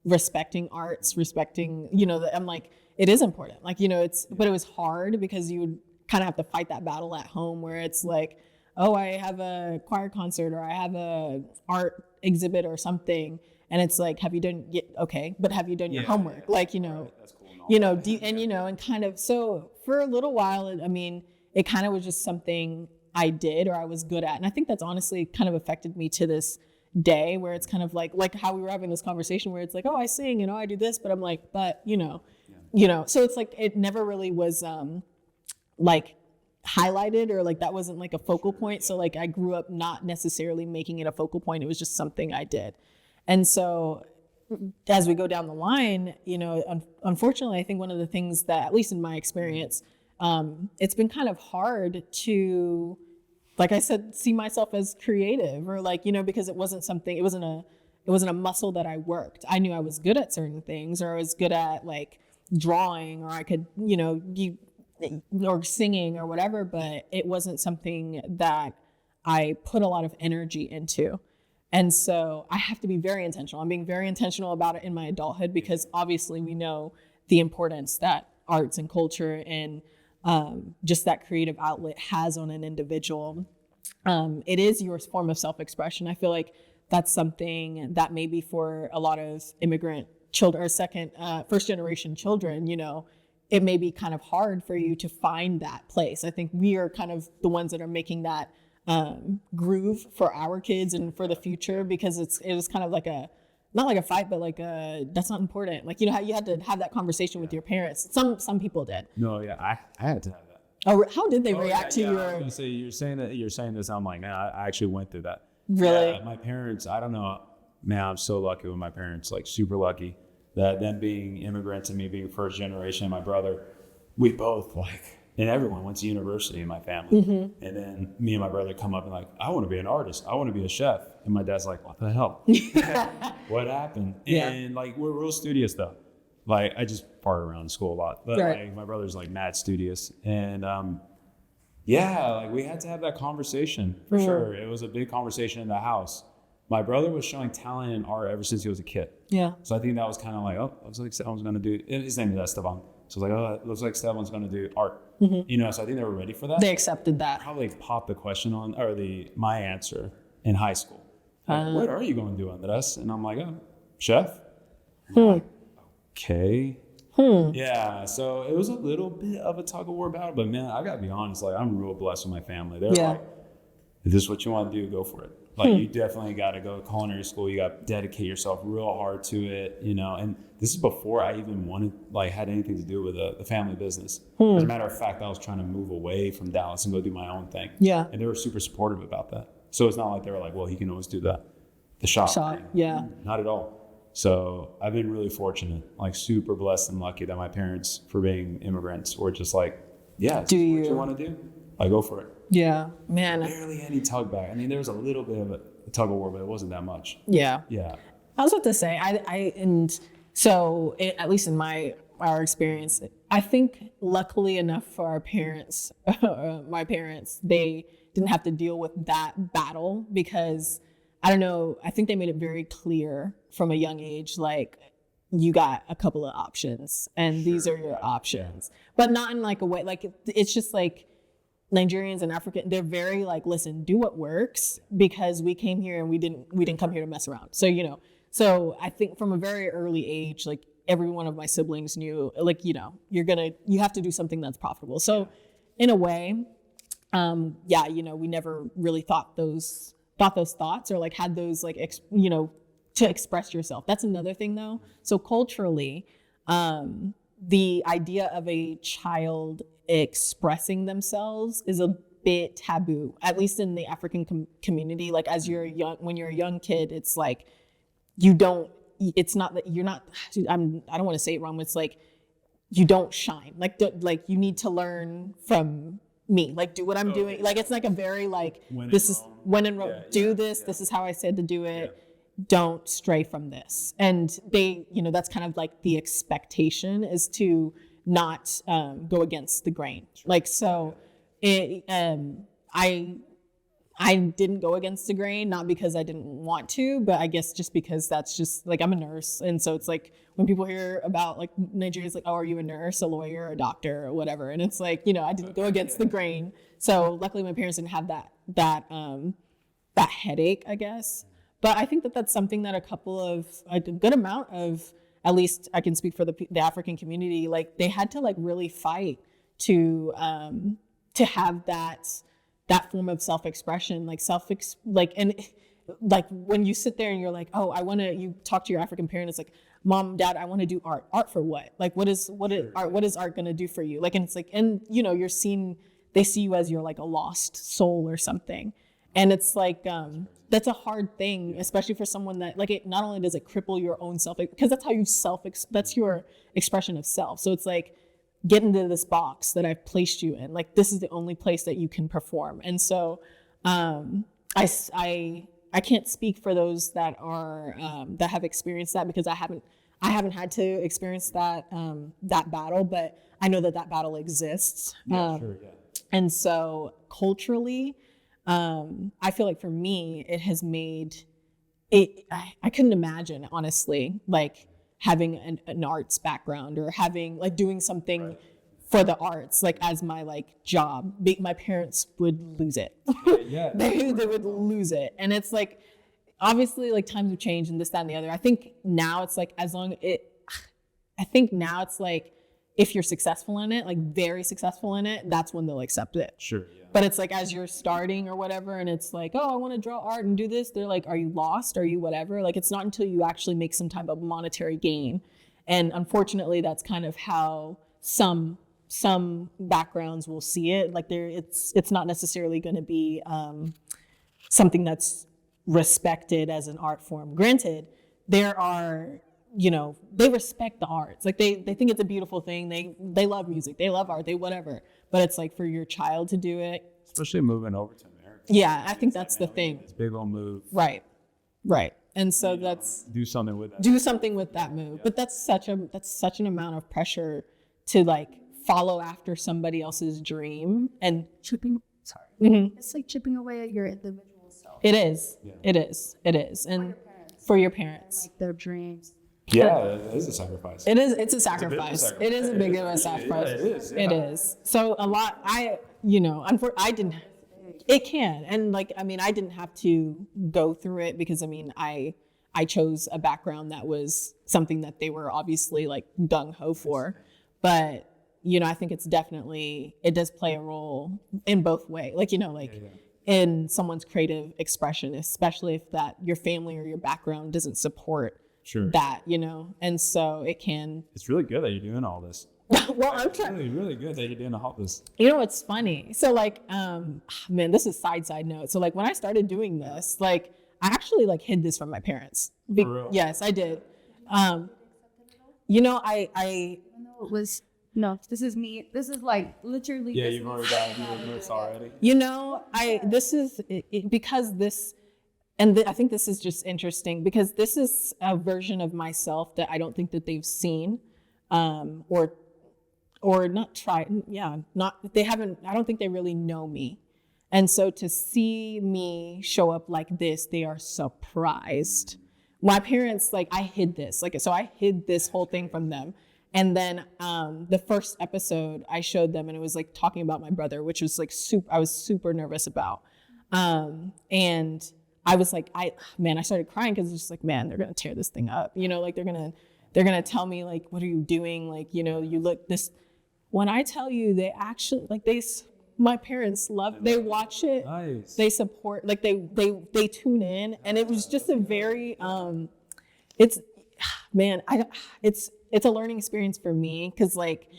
respecting arts, you know, I'm like, it is important. Like, you know, but it was hard because you would kind of have to fight that battle at home where it's like, oh, I have a choir concert or I have a art exhibit or something. And it's like, have you done your homework? Yeah. Like, you know, that's cool. You know, and kind of, so for a little while, I mean, it kind of was just something I did or I was good at. And I think that's honestly kind of affected me to this day where it's kind of like how we were having this conversation where it's like, oh, I sing, you know, I do this, but I'm like, but you know, so it's like, it never really was, like highlighted, or like that wasn't like a focal point. So like I grew up not necessarily making it a focal point. It was just something I did. And so as we go down the line, you know, unfortunately, I think one of the things that, at least in my experience, it's been kind of hard to, like I said, see myself as creative, or like, you know, because it wasn't a muscle that I worked. I knew I was good at certain things, or I was good at like drawing, or I could, you know, or singing or whatever, but it wasn't something that I put a lot of energy into. And so I have to be very intentional. I'm being very intentional about it in my adulthood, because obviously we know the importance that arts and culture and just that creative outlet has on an individual. It is your form of self-expression. I feel like that's something that maybe for a lot of immigrant children, or first generation children, you know, it may be kind of hard for you to find that place. I think we are kind of the ones that are making that groove for our kids and for the future, because it was kind of like not like a fight, but like that's not important. Like, you know how you had to have that conversation with your parents. Some people did. No, yeah, I had to have that. Oh, how did they react to your? I was gonna say, you're saying this. I'm like, man, I actually went through that. Really? Yeah, my parents, I don't know, man, I'm so lucky with my parents, like super lucky that them being immigrants and me being first generation, my brother, we both like. And everyone went to university in my family. Mm-hmm. And then me and my brother come up and like, I want to be an artist. I want to be a chef. And my dad's like, what the hell? What happened? Yeah. And like, we're real studious though. Like, I just fart around school a lot. But right. Like, my brother's like mad studious. And yeah, like we had to have that conversation for sure. It was a big conversation in the house. My brother was showing talent in art ever since he was a kid. Yeah. So I think that was kind of like, oh, looks like Stefan's going to do, his name is Esteban. So I was like, oh, it looks like Stefan's going to do art. Mm-hmm. You know, so I think they were ready for that. They accepted that. Probably popped the question on, or my answer in high school. Like, what are you going to do, Andres? And I'm like, oh, chef. Like, okay. Yeah, so it was a little bit of a tug of war battle, but man, I got to be honest, like I'm real blessed with my family. They're like, if this is what you want to do, go for it. Like you definitely got to go to culinary school. You got to dedicate yourself real hard to it, you know. And this is before I even had anything to do with the family business. As a matter of fact, I was trying to move away from Dallas and go do my own thing. Yeah. And they were super supportive about that. So it's not like they were like, well, he can always do the shop thing. Yeah. Not at all. So I've been really fortunate, like super blessed and lucky that my parents, for being immigrants, were just like, yeah, what you want to do? Like, go for it. Yeah, man. Barely any tug back. I mean, there was a little bit of a tug of war, but it wasn't that much. Yeah. Yeah. I was about to say, at least in our experience, I think luckily enough for our parents, my parents, they didn't have to deal with that battle, because I don't know, I think they made it very clear from a young age, like, you got a couple of options and these are your options, but not in like a way, like it's just like, Nigerians and African, they're very like, listen, do what works, because we came here and we didn't come here to mess around. So, you know, so I think from a very early age, like every one of my siblings knew, like, you know, you have to do something that's profitable. So in a way, you know, we never really thought those thoughts, or like had those like, you know, to express yourself. That's another thing though. So culturally, the idea of a child expressing themselves is a bit taboo, at least in the African community. Like when you're a young kid, it's like, it's not that you're not, I don't want to say it wrong, but it's like, you don't shine. Like you need to learn from me, like do what I'm doing. Like, it's like a very like, this is when in Rome, this is how I said to do it. Yeah. Don't stray from this. And they, you know, that's kind of like the expectation, is to not go against the grain. Like, so I didn't go against the grain, not because I didn't want to, but I guess just because that's just like, I'm a nurse. And so it's like, when people hear about like Nigerians, like, oh, are you a nurse, a lawyer, a doctor, or whatever? And it's like, you know, I didn't go against the grain. So luckily my parents didn't have that headache, I guess. But I think that that's something that a good amount of, at least I can speak for the African community, like they had to like really fight to have that form of self-expression, and like when you sit there and you're like, oh, you talk to your African parent, it's like, Mom, Dad, I want to do art. Art for what? Like, what is art going to do for you? Like, and it's like, and you know, you're seeing they see you as you're like a lost soul or something. And it's like, that's a hard thing, especially for someone that like, it not only does it cripple your own self, because that's how you that's your expression of self. So it's like, get into this box that I've placed you in. Like, this is the only place that you can perform. And so, I can't speak for those that are, that have experienced that, because I haven't had to experience that, that battle, but I know that battle exists. And so culturally, I feel like for me, it has made it, I couldn't imagine, honestly, like having an arts background or having like doing something for the arts, like as my like job. My parents would lose it. They would lose it. And it's like, obviously like times have changed and this, that, and the other. I think now it's like, if you're successful in it, like very successful in it, that's when they'll accept it. Sure. Yeah. But it's like, as you're starting or whatever, and it's like, oh, I want to draw art and do this. They're like, are you lost? Are you whatever? Like, it's not until you actually make some type of monetary gain. And unfortunately, that's kind of how some backgrounds will see it. Like it's not necessarily going to be something that's respected as an art form. Granted, there are, they respect the arts. Like they think it's a beautiful thing. They love music. They love art. They whatever. But it's like for your child to do it. Especially moving over to America. Yeah, I think that's the thing. It's a big old move. Right. And so do something with that. Do something with that move. But that's such an amount of pressure to like follow after somebody else's dream and chipping. Sorry. Mm-hmm. It's like chipping away at your individual self. It is. Yeah. It is. And for your parents. Like their dreams. Yeah, it is a sacrifice. It's a sacrifice. It is a big of a sacrifice. Yeah, it is. Yeah. It is. So a lot, it can. And like, I mean, I didn't have to go through it because I chose a background that was something that they were obviously like gung ho for. But, I think it does play a role in both ways. Like, in someone's creative expression, especially if that your family or your background doesn't support that, and so it can. It's really good that you're doing all this. Well, I'm trying. Really, really good that you're doing all this. It's funny. So like, man, this is side note. So like when I started doing this, like I actually like hid this from my parents. For real? Yes, I did. This is me. This is like literally. Yeah, you've already got your notes already. Because this. And I think this is just interesting because this is a version of myself that I don't think that they've seen, or not tried. Yeah, they haven't. I don't think they really know me, and so to see me show up like this, they are surprised. My parents, like, I hid this, so I hid this whole thing from them, and then the first episode I showed them, and it was like talking about my brother, which was like I was super nervous about, and. I was like, I started crying because it's just like, man, they're gonna tear this thing up, like they're gonna tell me like, what are you doing, like, you look this. When I tell you, they actually like my parents they watch it, nice. They support, like they tune in, and it was just a very it's a learning experience for me because like.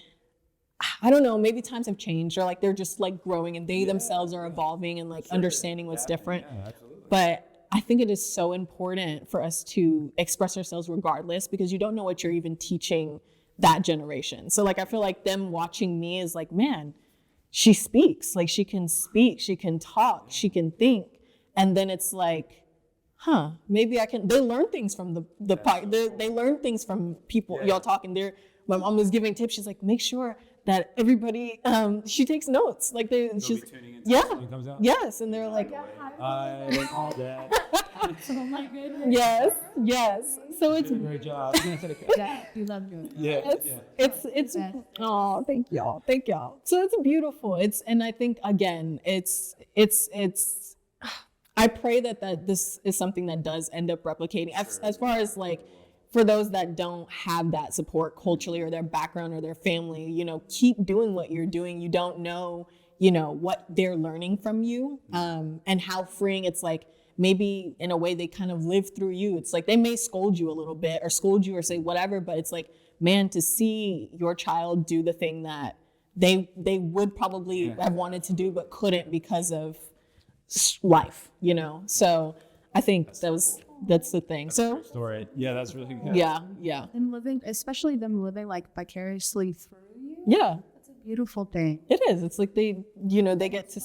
I don't know, maybe times have changed or like they're just like growing and they themselves are evolving and like understanding what's different. Yeah, but I think it is so important for us to express ourselves regardless because you don't know what you're even teaching that generation. So like I feel like them watching me is like, man, she speaks, like she can speak, she can talk, she can think. And then it's like, maybe I can. They learn things from they learn things from people. Y'all talking there. My mom was giving tips. She's like, make sure that everybody, she takes notes. Like she's, yeah, when it comes out. Yes. And they're like, I didn't all that. Oh my goodness. Yes. So it's a great job. You love doing it. It's oh, thank y'all. So it's beautiful. And I think again, it's I pray that this is something that does end up replicating as far as like, for those that don't have that support culturally or their background or their family, keep doing what you're doing. You don't know, what they're learning from you, and how freeing it's like. Maybe in a way they kind of live through you. It's like they may scold you a little bit or scold you or say whatever, but it's like, man, to see your child do the thing that they would probably have wanted to do but couldn't because of life, you know. So I think that's the thing. So story. Yeah, that's really good. Yeah. And living, especially them living like vicariously through you. Yeah. That's a beautiful thing. It is. It's like they get to.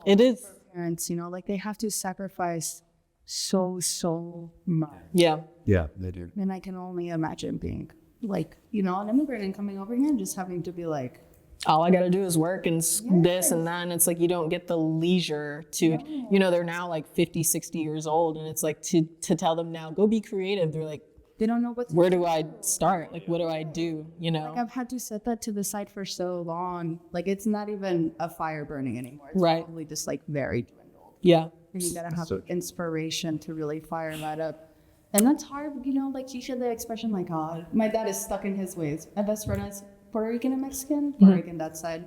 It is. Parents, like they have to sacrifice so much. Yeah. Yeah, they do. And I can only imagine being like, an immigrant and coming over here and just having to be like, all I got to do is work and this and that. And it's like, you don't get the leisure to, they're now like 50, 60 years old. And it's like to tell them now, go be creative. They're like, they don't know where do I start? Like, what do I do? Like I've had to set that to the side for so long. Like it's not even a fire burning anymore. It's right. probably just like very dwindled. Yeah. And you got to have inspiration to really fire that up. And that's hard, like you hear the expression like, oh, my dad is stuck in his ways. My best friend is Puerto Rican and Mexican, Puerto Rican that side,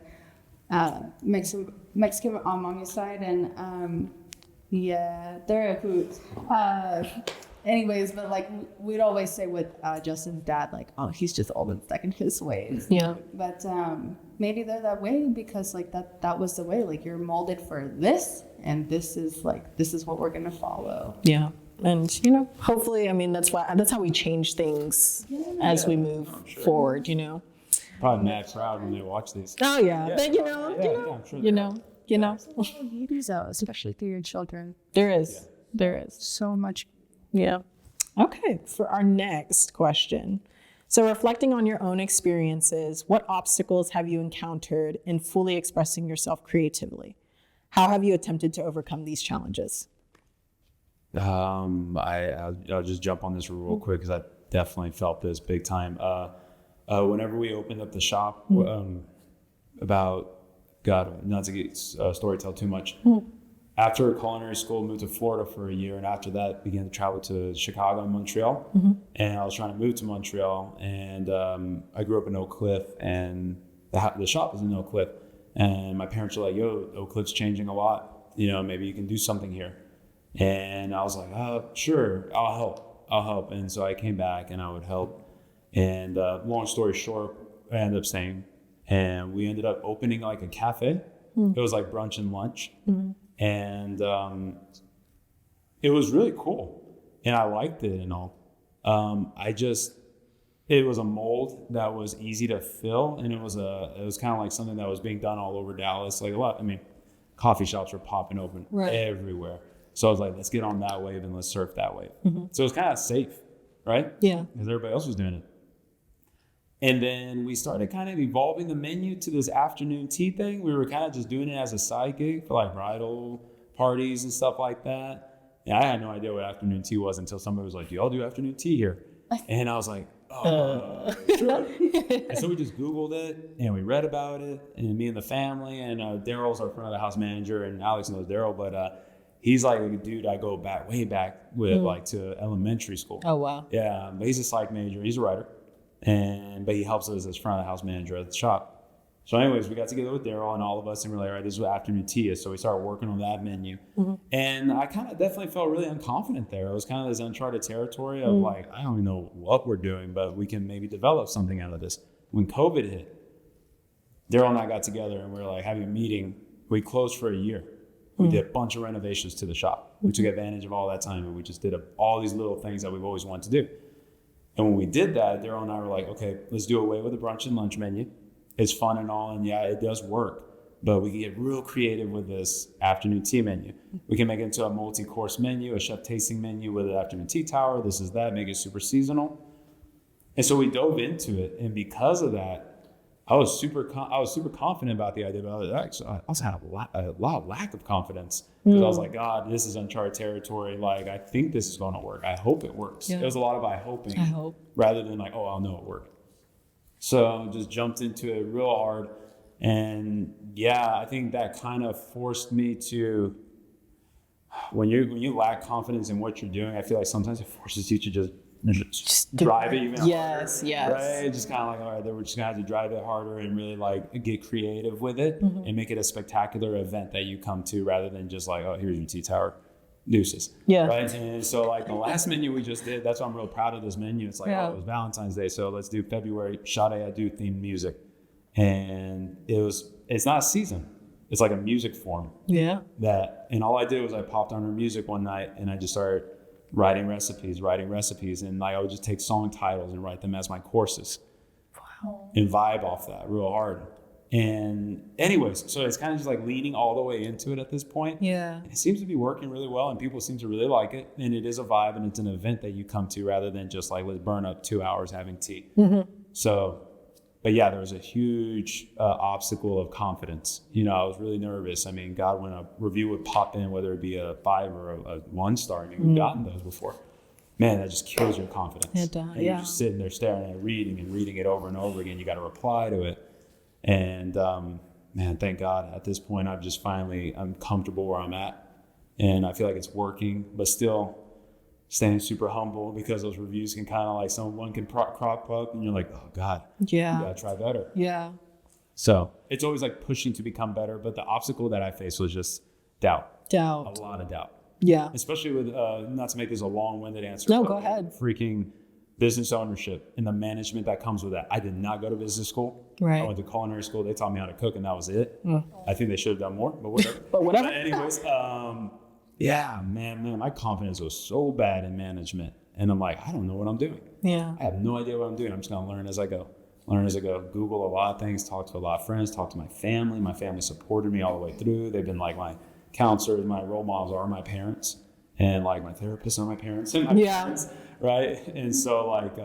Mexican on mommy's side, and they're a hoot. Anyways, but like we'd always say with Justin's dad, like, oh, he's just old and stuck in his ways. Yeah. But maybe they're that way because like that was the way. Like you're molded for this, and this is what we're gonna follow. Yeah. And hopefully, I mean, that's how we change things as we move forward. Probably mad proud when they watch these. Oh yeah, but I'm sure Beauties out, especially through your children. There is So much. Yeah. Okay, for our next question. So reflecting on your own experiences, what obstacles have you encountered in fully expressing yourself creatively? How have you attempted to overcome these challenges? I'll just jump on this real quick because I definitely felt this big time. Whenever we opened up the shop, not to get storytell too much. After culinary school, moved to Florida for a year, and after that, began to travel to Chicago and Montreal. And I was trying to move to Montreal, and I grew up in Oak Cliff, and the shop is in Oak Cliff. And my parents were like, "Yo, Oak Cliff's changing a lot. Maybe you can do something here." And I was like, "Sure, I'll help." And so I came back, and I would help. And long story short, I ended up staying, and we ended up opening like a cafe. It was like brunch and lunch. And it was really cool, and I liked it and all. It was a mold that was easy to fill, and it was kind of like something that was being done all over Dallas. Like coffee shops were popping open everywhere. So I was like, let's get on that wave and let's surf that wave. So it was kind of safe, right? Yeah. Because everybody else was doing it. And then we started kind of evolving the menu to this afternoon tea thing. We were kind of just doing it as a side gig for like bridal parties and stuff like that. And I had no idea what afternoon tea was until somebody was like, "Do y'all do afternoon tea here?" And I was like, sure. And so we just Googled it and we read about it, and me and the family, and Daryl's our front of the house manager, and Alex knows Daryl, but he's like a dude I go way back with, like to elementary school. Oh, wow. Yeah, but he's a psych major. He's a writer. But he helps us as front of the house manager at the shop. So anyways, we got together with Daryl and all of us, and we're like, all right, this is what afternoon tea is. So we started working on that menu. And I kind of definitely felt really unconfident there. It was kind of this uncharted territory of like, I don't even know what we're doing, but we can maybe develop something out of this. When COVID hit, Daryl and I got together and we were like having a meeting. We closed for a year. We did a bunch of renovations to the shop. We took advantage of all that time, and we just did all these little things that we've always wanted to do. And when we did that, Daryl and I were like, okay, let's do away with the brunch and lunch menu. It's fun and all, and yeah, it does work. But we can get real creative with this afternoon tea menu. We can make it into a multi-course menu, a chef tasting menu with an afternoon tea tower. This is that, make it super seasonal. And so we dove into it, and because of that, I was super confident about the idea, but I also had a lot of lack of confidence because I was like, God, this is uncharted territory. Like, I think this is going to work. I hope it works. Yeah. There was a lot of I hope rather than like, oh, I'll know it worked. So just jumped into it real hard. And yeah, I think that kind of forced me to, when you lack confidence in what you're doing, I feel like sometimes it forces you to just drive it even harder. Yes. Right? Just kind of like, all right, we're just going to have to drive it harder and really like get creative with it and make it a spectacular event that you come to rather than just like, oh, here's your tea tower. Deuces. Yeah. Right. And so like the last menu we just did, that's why I'm real proud of this menu. It's like, oh, it was Valentine's Day. So let's do February Sade Adu themed music. And it's not a season. It's like a music form. Yeah. And all I did was I popped on her music one night and I just started writing recipes. And like, I would just take song titles and write them as my courses. Wow. And vibe off that real hard. And anyways, so it's kind of just like leaning all the way into it at this point. Yeah. And it seems to be working really well and people seem to really like it. And it is a vibe and it's an event that you come to rather than just like, let's burn up 2 hours having tea. Mm-hmm. So, but yeah, there was a huge obstacle of confidence. You know, I was really nervous. I mean, God, when a review would pop in, whether it be a 5 or a 1 star, I mean, we've gotten those before. Man, that just kills your confidence. It does, and you're just sitting there staring at it, reading it over and over again. You got to reply to it. And man, thank God at this point, I'm comfortable where I'm at and I feel like it's working, but still staying super humble because those reviews can kind of like someone can crop up and you're like, oh God, yeah, you gotta try better. Yeah. So it's always like pushing to become better. But the obstacle that I faced was just doubt. A lot of doubt. Yeah. Especially with, not to make this a long-winded answer. No, go ahead. Freaking business ownership and the management that comes with that. I did not go to business school. Right. I went to culinary school. They taught me how to cook and that was it. I think they should have done more, but whatever. But anyways, yeah, man, my confidence was so bad in management. And I'm like, I don't know what I'm doing. Yeah. I have no idea what I'm doing. I'm just going to learn as I go. Google a lot of things, talk to a lot of friends, talk to my family. My family supported me all the way through. They've been like my counselors, my role models are my parents. And like my therapists are my parents and my parents, right? And so like,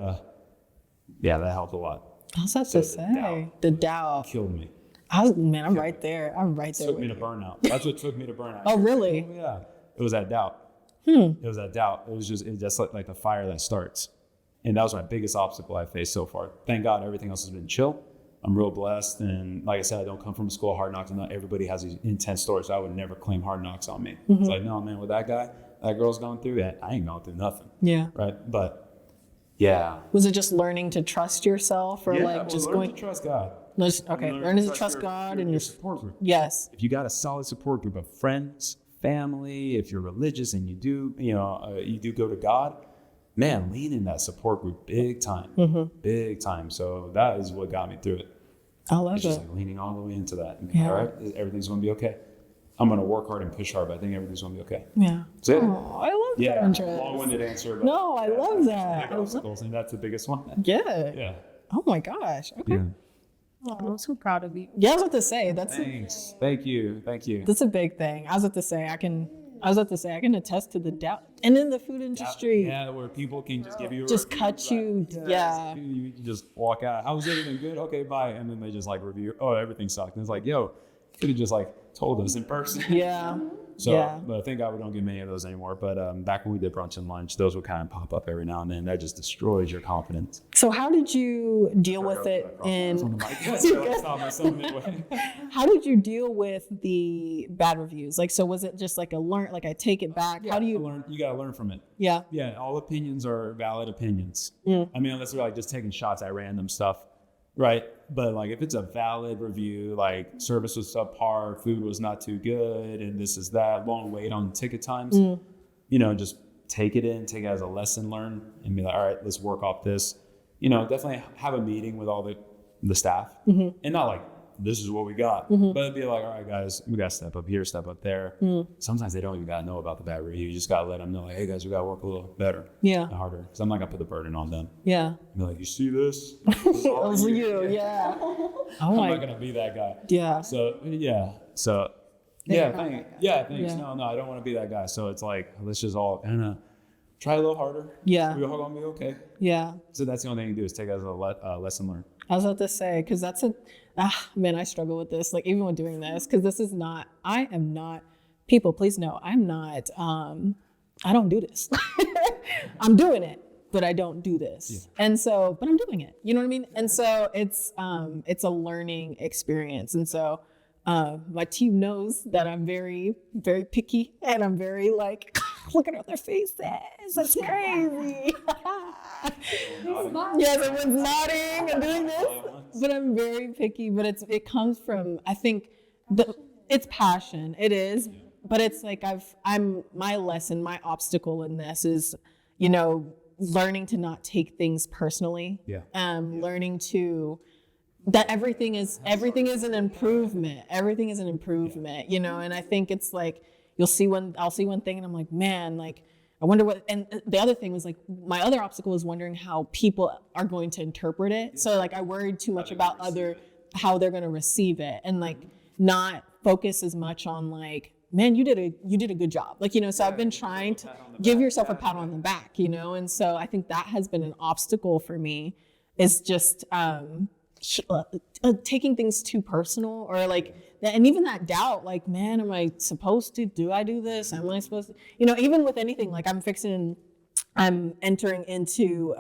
yeah, that helped a lot. I was about to say, the doubt killed me. I'm right there. I'm right there. It took me to burnout. That's what took me to burnout. Oh, really? Yeah. It was that doubt. It was that doubt. It was just like the fire that starts. And that was my biggest obstacle I faced so far. Thank God everything else has been chill. I'm real blessed. And like I said, I don't come from a school of hard knocks. And not everybody has these intense stories. So I would never claim hard knocks on me. It's like, no, man, with that guy, that girl's going through that, I ain't going through nothing. Yeah. Right. But yeah. Was it just learning to trust yourself or learn to trust God? Learn to trust God and your support group. Yes. If you got a solid support group of friends, family, if you're religious and you do go to God, man, lean in that support group big time. Big time. So that is what got me through it. I love it. Just like leaning all the way into that. And, all right, everything's going to be okay. I'm going to work hard and push hard, but I think everything's going to be okay. Yeah. That's it. Oh, I love that interest. Long-winded answer. But no, I love that. Obstacles, and that's the biggest one. Yeah. Yeah. Oh my gosh. Okay. Yeah. Oh, I'm so proud of you. Yeah, I was about to say Thanks. Thank you. That's a big thing. I was about to say I can attest to the doubt. And in the food industry. Yeah, where people can just give you a just review, cut you. Right? Yeah. You just walk out. How was everything good? Okay, bye. And then they just like review. Oh, everything sucked. And it's like, yo, you could have just like told us in person. Yeah. So, but thank God we don't get many of those anymore. But back when we did brunch and lunch, those would kind of pop up every now and then. That just destroys your confidence. So how did you deal with it How did you deal with the bad reviews? Like, so was it just like I take it back? How do you learn? You got to learn from it. Yeah. Yeah. All opinions are valid opinions. I mean, unless we're like just taking shots at random stuff. Right. But like if it's a valid review, like service was subpar, food was not too good, and this is that, long wait on ticket times, just take it as a lesson learned and be like, all right, let's work off this. Definitely have a meeting with all the staff and not like, this is what we got, but it'd be like, all right, guys, we got to step up here, step up there. Sometimes they don't even got to know about the bad review. You just got to let them know, like, hey guys, we got to work a little better. Yeah. Harder. Because I'm not going to put the burden on them. Yeah. Be like, you see this? It was you. Yeah. I'm not going to be that guy. Yeah. So, yeah. So, yeah, thanks. Yeah. No, I don't want to be that guy. So it's like, let's just all kind of try a little harder. Yeah. We're all going to be okay. Yeah. So that's the only thing you do is take it as a lesson learned. I was about to say, because man, I struggle with this, like even with doing this, because I am not, people, please know, I'm not, I don't do this. I'm doing it, but I don't do this. Yeah. And so, but I'm doing it, you know what I mean? And so it's a learning experience. And so my team knows that I'm very, very picky and I'm very like, looking at their faces. That's crazy. Yes, everyone's nodding and doing this. But I'm very picky. But it comes from, I think, it's passion. It is. But it's like my obstacle in this is, learning to not take things personally. Yeah. Learning to that everything is an improvement. Everything is an improvement, you know. And I think it's like I'll see one thing and I'm like, man, like I wonder what. And the other thing was like my other obstacle was wondering how people are going to interpret it. So like I worried too much about how they're going to receive it, and like not focus as much on like, man, you did a good job. Like, you know, so I've been trying to give yourself a pat on the back, you know? And so I think that has been an obstacle for me, is just taking things too personal, or like, and even that doubt, like, man, am I supposed to, do I do this? Am I supposed to, you know, even with anything, like I'm entering into,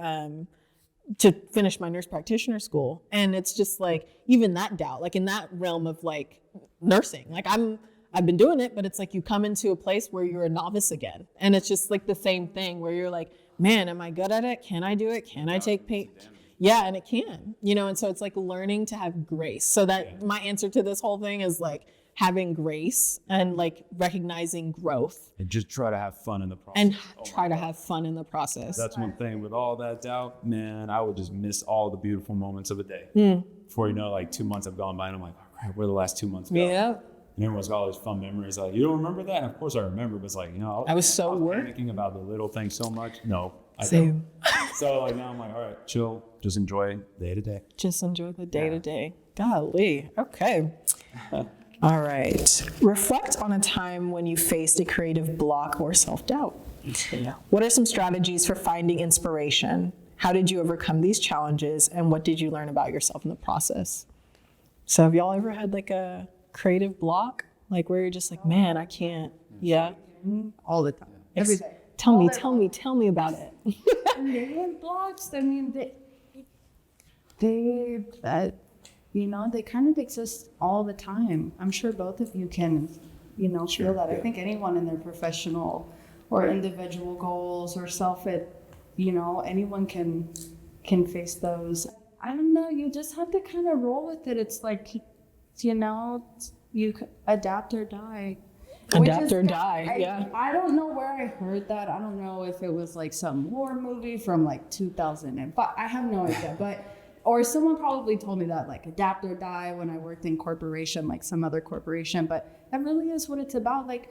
to finish my nurse practitioner school. And it's just like, even that doubt, like in that realm of like nursing, like I've been doing it, but it's like you come into a place where you're a novice again. And it's just like the same thing where you're like, man, am I good at it? Can I do it? Can I take pain? Yeah, and it can, you know, and so it's like learning to have grace. So that my answer to this whole thing is like having grace and like recognizing growth. And just try to have fun in the process. And try to have fun in the process. That's one thing. With all that doubt, man, I would just miss all the beautiful moments of a day. Before you know, like 2 months have gone by and I'm like, all right, where the last 2 months go? Yeah. And everyone's got all these fun memories. Like, you don't remember that? And of course I remember, but it's like, you know, I was worried. Thinking about the little things so much. No, I Same. don't. So like now I'm like, all right, chill, just enjoy day to day. Just enjoy the day to day. Golly. Okay. All right. Reflect on a time when you faced a creative block or self-doubt. Yeah. What are some strategies for finding inspiration? How did you overcome these challenges? And what did you learn about yourself in the process? So have y'all ever had like a creative block? Like where you're just like, man, I can't. Yeah. All the time. Every day. Tell me about it. Creative blocks, I mean, they you know, they kind of exist all the time. I'm sure both of you can, you know, feel that. I think anyone in their professional or individual goals or you know, anyone can face those. I don't know, you just have to kind of roll with it. It's like, you know, you adapt or die. Adapt or die, yeah. I don't know where I heard that. I don't know if it was like some war movie from like 2005. I have no idea, or someone probably told me that, like adapt or die, when I worked in corporation, like some other corporation. But that really is what it's about. Like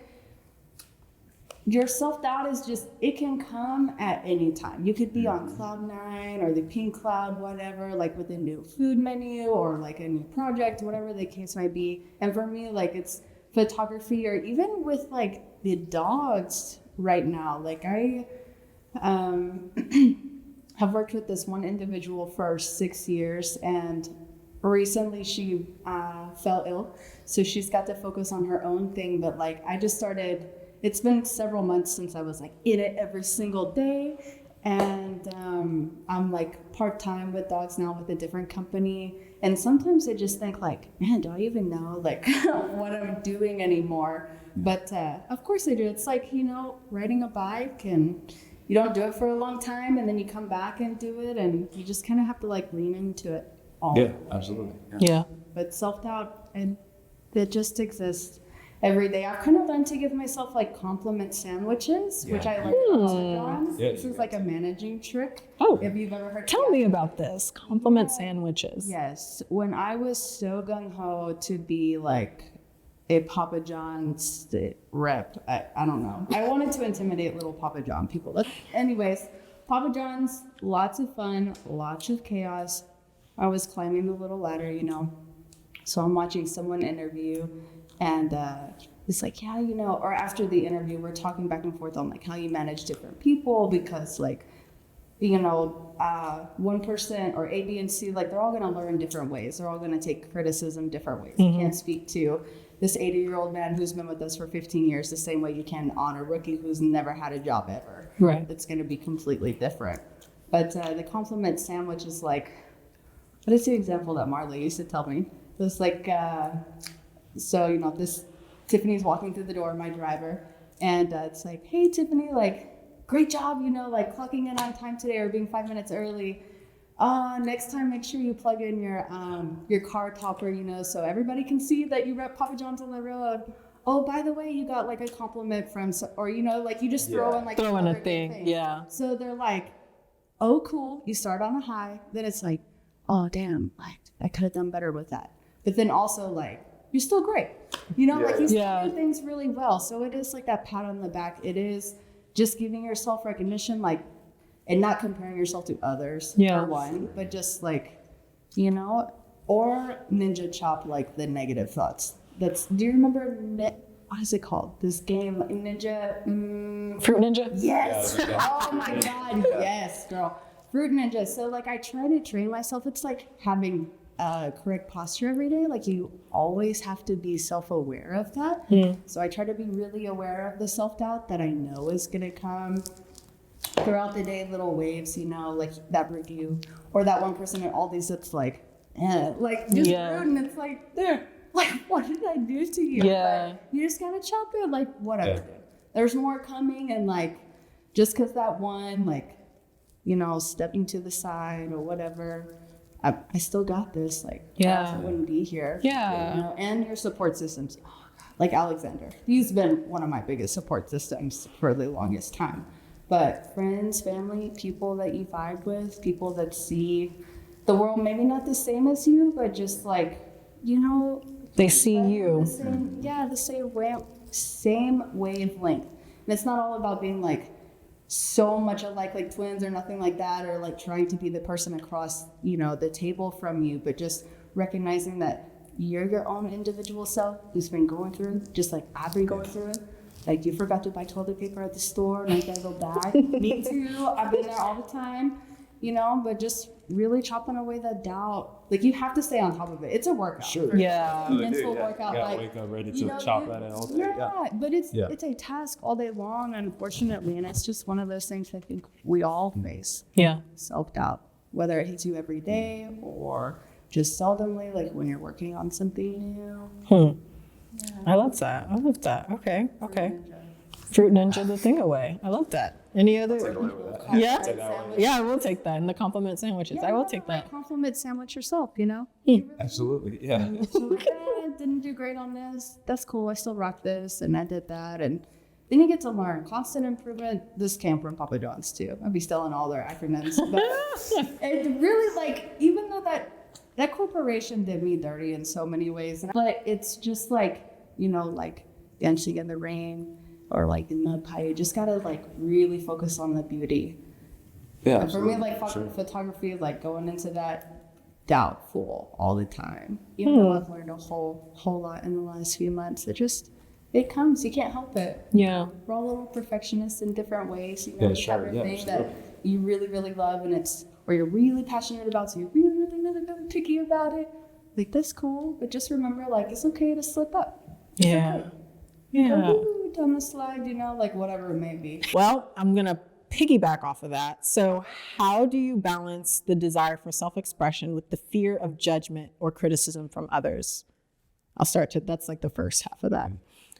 your self-doubt is just, it can come at any time. You could be on cloud 9 or the pink cloud, whatever, like with a new food menu or like a new project, whatever the case might be. And for me, like it's photography, or even with like the dogs right now. Like I have worked with this one individual for 6 years, and recently she fell ill, so she's got to focus on her own thing. But like I just started, it's been several months since I was like in it every single day, and I'm like part-time with dogs now with a different company. And sometimes I just think like, man, do I even know like what I'm doing anymore? But of course I do. It's like, you know, riding a bike, and you don't do it for a long time, and then you come back and do it, and you just kind of have to like lean into it all. Yeah, absolutely. Yeah. But self-doubt, and it just exists every day. I've kind of learned to give myself like compliment sandwiches, which I like on. This is like a managing trick. Oh, if you've ever heard. Tell me about this. Compliment sandwiches. Yes. When I was so gung-ho to be like a Papa John's rep, I don't know. I wanted to intimidate little Papa John people. Anyways, Papa John's, lots of fun, lots of chaos. I was climbing the little ladder, you know. So I'm watching someone interview, and it's like, yeah, you know, or after the interview, we're talking back and forth on like how you manage different people, because like, you know, one person or A, B, and C, like they're all going to learn different ways. They're all going to take criticism different ways. You can't speak to this 80-year-old man who's been with us for 15 years the same way you can on a rookie who's never had a job ever. Right. It's going to be completely different. But the compliment sandwich is like, what is the example that Marley used to tell me? It was like, so, you know, Tiffany's walking through the door, my driver, and it's like, hey, Tiffany, like, great job, you know, like clocking in on time today or being 5 minutes early. Next time, make sure you plug in your car topper, you know, so everybody can see that you rep Papa John's on the road. Oh, by the way, you got like a compliment from, or, you know, like you just throw in like a thing. Yeah. So they're like, oh, cool. You start on a high. Then it's like, oh damn, like I could have done better with that. But then also like, you're still great. You know, like you still do things really well. So it is like that pat on the back. It is just giving yourself recognition, like, and not comparing yourself to others for one, but just like, you know, or ninja chop like the negative thoughts. Do you remember what is it called? This game, Ninja? Fruit Ninja? Yes. Oh my God. Yes, girl. Fruit Ninja. So like I try to train myself. It's like having correct posture every day. Like you always have to be self-aware of that. So I try to be really aware of the self-doubt that I know is going to come throughout the day, little waves, you know, like that review or that one person at Aldi's that's like just rude, and it's like, there. Like, what did I do to you? Yeah. But you just gotta chop it, like, whatever. Yeah. There's more coming, and like, just because that one, like, you know, stepping to the side or whatever, I still got this. Like, I wouldn't be here. Yeah. You know, and your support systems, like Alexander. He's been one of my biggest support systems for the longest time. But friends, family, people that you vibe with, people that see the world maybe not the same as you, but just like, you know, they see you. The same wavelength. And it's not all about being like so much alike, like twins or nothing like that, or like trying to be the person across, you know, the table from you, but just recognizing that you're your own individual self who's been going through, just like I've been going through it. Like you forgot to buy toilet paper at the store and I gotta go back. Me too. I've been there all the time, you know, but just really chopping away that doubt. Like you have to stay on top of it. It's a workout. Sure. Yeah. Mental workout. You gotta like, wake up ready to chop at it all day. Yeah, but it's a task all day long, unfortunately, and it's just one of those things I think we all face. Yeah. Self-doubt, whether it hits you every day or just seldomly, like when you're working on something new. Yeah. I love that. Okay. Fruit Ninja the thing away. I love that. Any other? Yeah, I will take that. And the compliment sandwiches, I will take that. Compliment sandwich yourself, you know? Absolutely, yeah. I didn't do great on this. That's cool. I still rock this, and I did that, and then you get to learn constant improvement. This came from Papa John's too. I'd be stealing all their acronyms, but it really like even though that corporation did me dirty in so many ways, but it's just like, you know, like dancing in the rain. Or like in mud pie, you just gotta like really focus on the beauty. Yeah. And for me, like photography is like going into that doubtful all the time. Even though I've learned a whole lot in the last few months, it comes. You can't help it. Yeah. We're all little perfectionists in different ways. You know, you have your thing that you really, really love, and or you're really passionate about, so you're really, really, really, really picky about it. Like that's cool, but just remember, like it's okay to slip up. It's okay. Yeah. Down the slide, you know, like whatever it may be. Well, I'm going to piggyback off of that. So how do you balance the desire for self-expression with the fear of judgment or criticism from others? That's like the first half of that.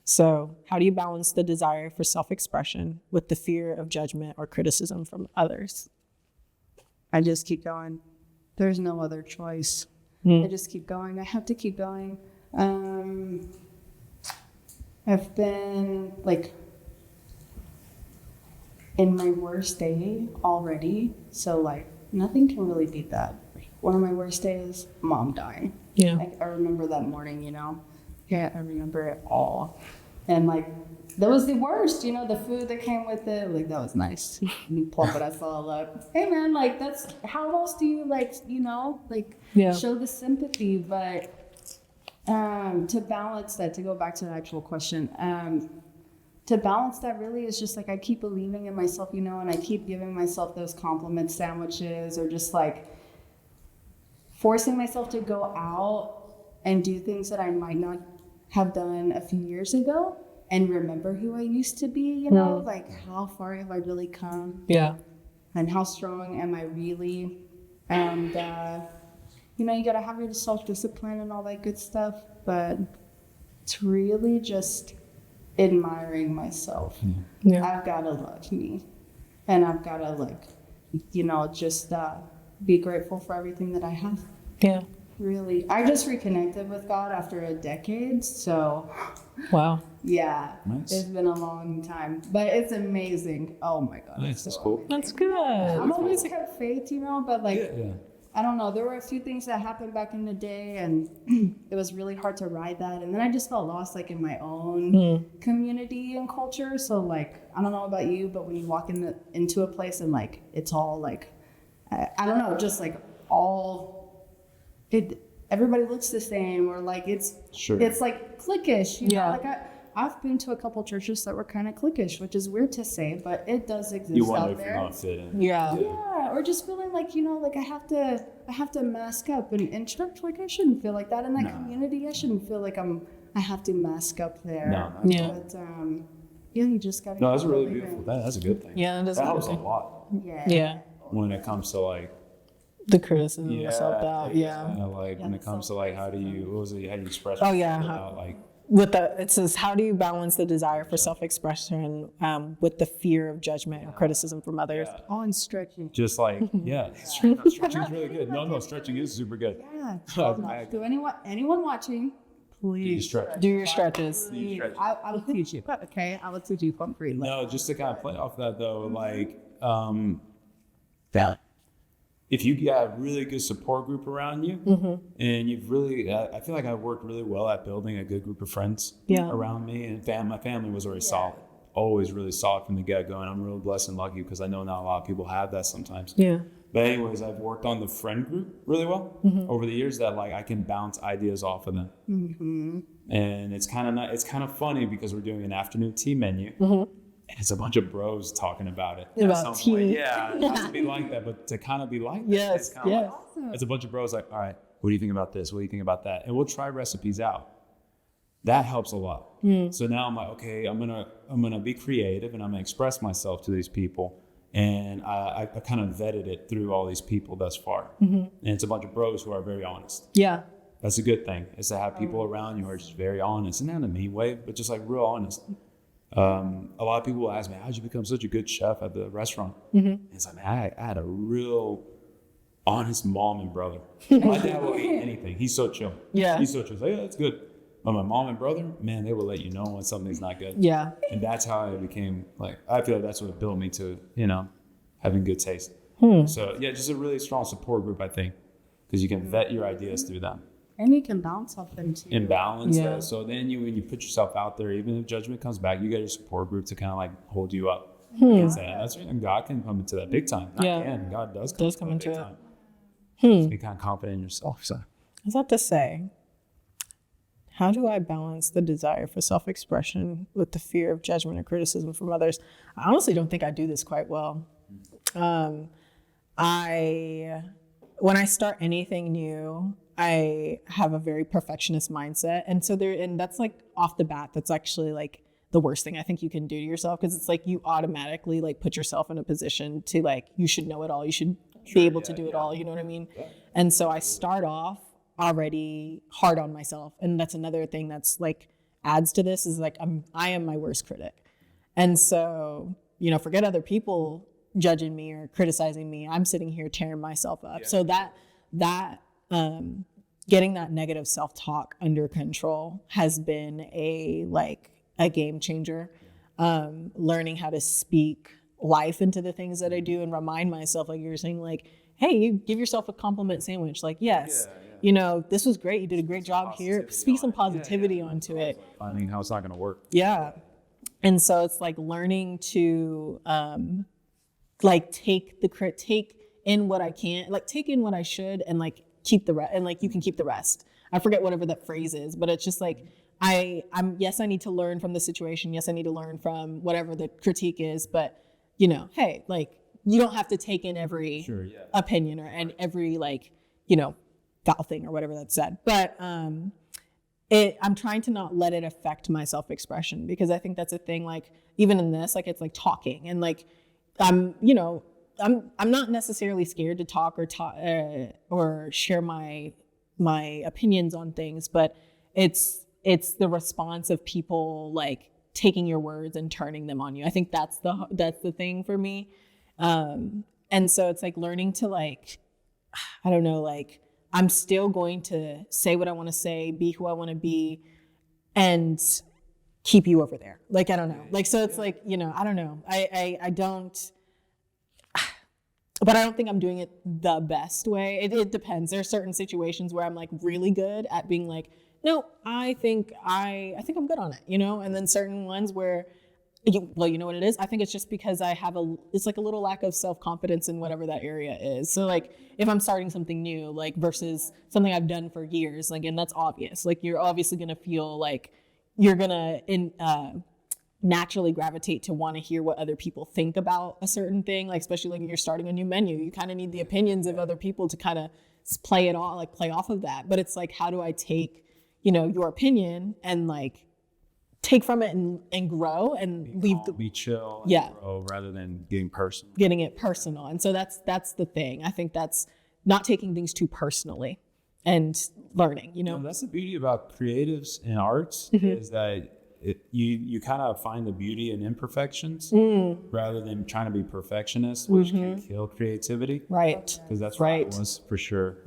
So how do you balance the desire for self-expression with the fear of judgment or criticism from others? I just keep going. There's no other choice. I just keep going. I have to keep going. I've been like in my worst day already, so like nothing can really beat that. One of my worst days, mom dying. Yeah. Like I remember that morning, you know. Yeah, I remember it all. And like that was the worst, you know, the food that came with it, like that was nice. You plump it us all up. Hey man, like that's how else do you like, you know, like show the sympathy, but to balance that, to go back to the actual question, to balance that really is just like I keep believing in myself, you know, and I keep giving myself those compliment sandwiches or just like forcing myself to go out and do things that I might not have done a few years ago and remember who I used to be, you know, like how far have I really come? Yeah. And how strong am I really? And, you know, you gotta have your self-discipline and all that good stuff, but it's really just admiring myself. Yeah. I've gotta love me, and I've gotta like, you know, just be grateful for everything that I have. Yeah. Really, I just reconnected with God after a decade, so. Wow. Yeah, nice. It's been a long time, but it's amazing. Oh my God. Nice, that's cool. That's good. I've always kept faith, you know, but like. Yeah. I don't know. There were a few things that happened back in the day, and it was really hard to ride that. And then I just felt lost, like in my own community and culture. So, like, I don't know about you, but when you walk into a place and like it's all like, I don't know, just like everybody looks the same, or like it's like cliquish. You know, like I've been to a couple churches that were kind of cliquish, which is weird to say, but it does exist you wonder out if there. you're not fit in. Yeah, or just feeling like, you know, like I have to mask up, and in church, like I shouldn't feel like that. In that community, I shouldn't feel like I have to mask up there. But you just gotta. No, that's a really beautiful thing. That's a good thing. Yeah, that helps a lot. Yeah. When it comes to like the criticism of self-doubt. Like when it comes to like how do you express Oh, yourself like it says, how do you balance the desire for self-expression with the fear of judgment and criticism from others? On stretching. Just like, stretching is really good. No, stretching is super good. Yeah. To anyone watching, please do your stretches. I will teach you. Okay, I will teach you for free. No, just to kind of play off that though, like if you got a really good support group around you, and you've really, I feel like I worked really well at building a good group of friends around me, and my family was already solid, always really solid from the get-go, and I'm really blessed and lucky because I know not a lot of people have that sometimes. Yeah. But anyways, I've worked on the friend group really well over the years, that like I can bounce ideas off of them. And it's kind of funny because we're doing an afternoon tea menu. And it's a bunch of bros talking about it. About tea. Point. Yeah, it has to be like that, but to kind of be like that, it's kind of like, awesome. It's a bunch of bros like, all right, what do you think about this? What do you think about that? And we'll try recipes out. That helps a lot. So now I'm like, okay, I'm gonna be creative, and I'm gonna express myself to these people. And I kind of vetted it through all these people thus far. And it's a bunch of bros who are very honest. Yeah. That's a good thing, is to have people around you who are just very honest. And not in a mean way, but just like real honest. A lot of people will ask me, how'd you become such a good chef at the restaurant? And it's like, man, I had a real honest mom and brother. My dad will eat anything. He's so chill. He's so chill. He's like, yeah, that's good. But my mom and brother, man, they will let you know when something's not good. Yeah. And that's how I became, like, I feel like that's what built me to, you know, having good taste. So yeah, just a really strong support group, I think, because you can vet your ideas through them. And you can bounce off them too. And balance that. So then when you put yourself out there, even if judgment comes back, you get your support group to kind of like hold you up. Against that. That's when God can come into that big time. God does come into big time. Just be kind of confident in yourself. So. I was about to say, how do I balance the desire for self-expression with the fear of judgment or criticism from others? I honestly don't think I do this quite well. When I start anything new, I have a very perfectionist mindset. And so that's like off the bat, that's actually like the worst thing I think you can do to yourself. Cause it's like you automatically like put yourself in a position to like, you should know it all. You should be able to do it all. You know what I mean? Yeah. And so I start off already hard on myself. And that's another thing that's like adds to this is like, I am my worst critic. And so, you know, forget other people judging me or criticizing me. I'm sitting here tearing myself up. Yeah. So that getting that negative self-talk under control has been a game changer. Learning how to speak life into the things that I do and remind myself, like you're saying, like, hey, you give yourself a compliment sandwich. Like, yes, you know, this was great. You did a great job here. Speak some positivity onto it. Finding how it's not going to work. Yeah. And so it's like learning to like take in what I can, like take in what I should, and like keep the rest, and like you can keep the rest. I forget whatever that phrase is, but it's just like I'm yes, I need to learn from the situation. Yes, I need to learn from whatever the critique is, but you know, hey, like you don't have to take in every opinion and every like, you know, foul thing or whatever that's said. But I'm trying to not let it affect my self-expression, because I think that's a thing, like even in this, like it's like talking and like I'm not necessarily scared to talk or share my opinions on things, but it's the response of people like taking your words and turning them on you. I think that's the thing for me. And so it's like learning to like, I don't know, like I'm still going to say what I want to say, be who I want to be, and keep you over there. Like, I don't know. Like, so it's like, you know, I don't know. I don't, but I don't think I'm doing it the best way. It depends. There are certain situations where I'm like really good at being like, no, I think I'm good on it, you know? And then certain ones where, you know what it is? I think it's just because it's like a little lack of self-confidence in whatever that area is. So like if I'm starting something new, like versus something I've done for years, like, and that's obvious, like you're obviously going to feel like you're going to, naturally gravitate to want to hear what other people think about a certain thing, like especially like if you're starting a new menu, you kind of need the opinions of other people to kind of play off of that. But it's like, how do I take, your opinion and like take from it and grow and be chill, and grow rather than getting it personal. And so that's the thing. I think that's not taking things too personally and learning, That's the beauty about creatives and arts is that you kind of find the beauty in imperfections rather than trying to be perfectionist, which can kill creativity. Right. Because that's what it was for sure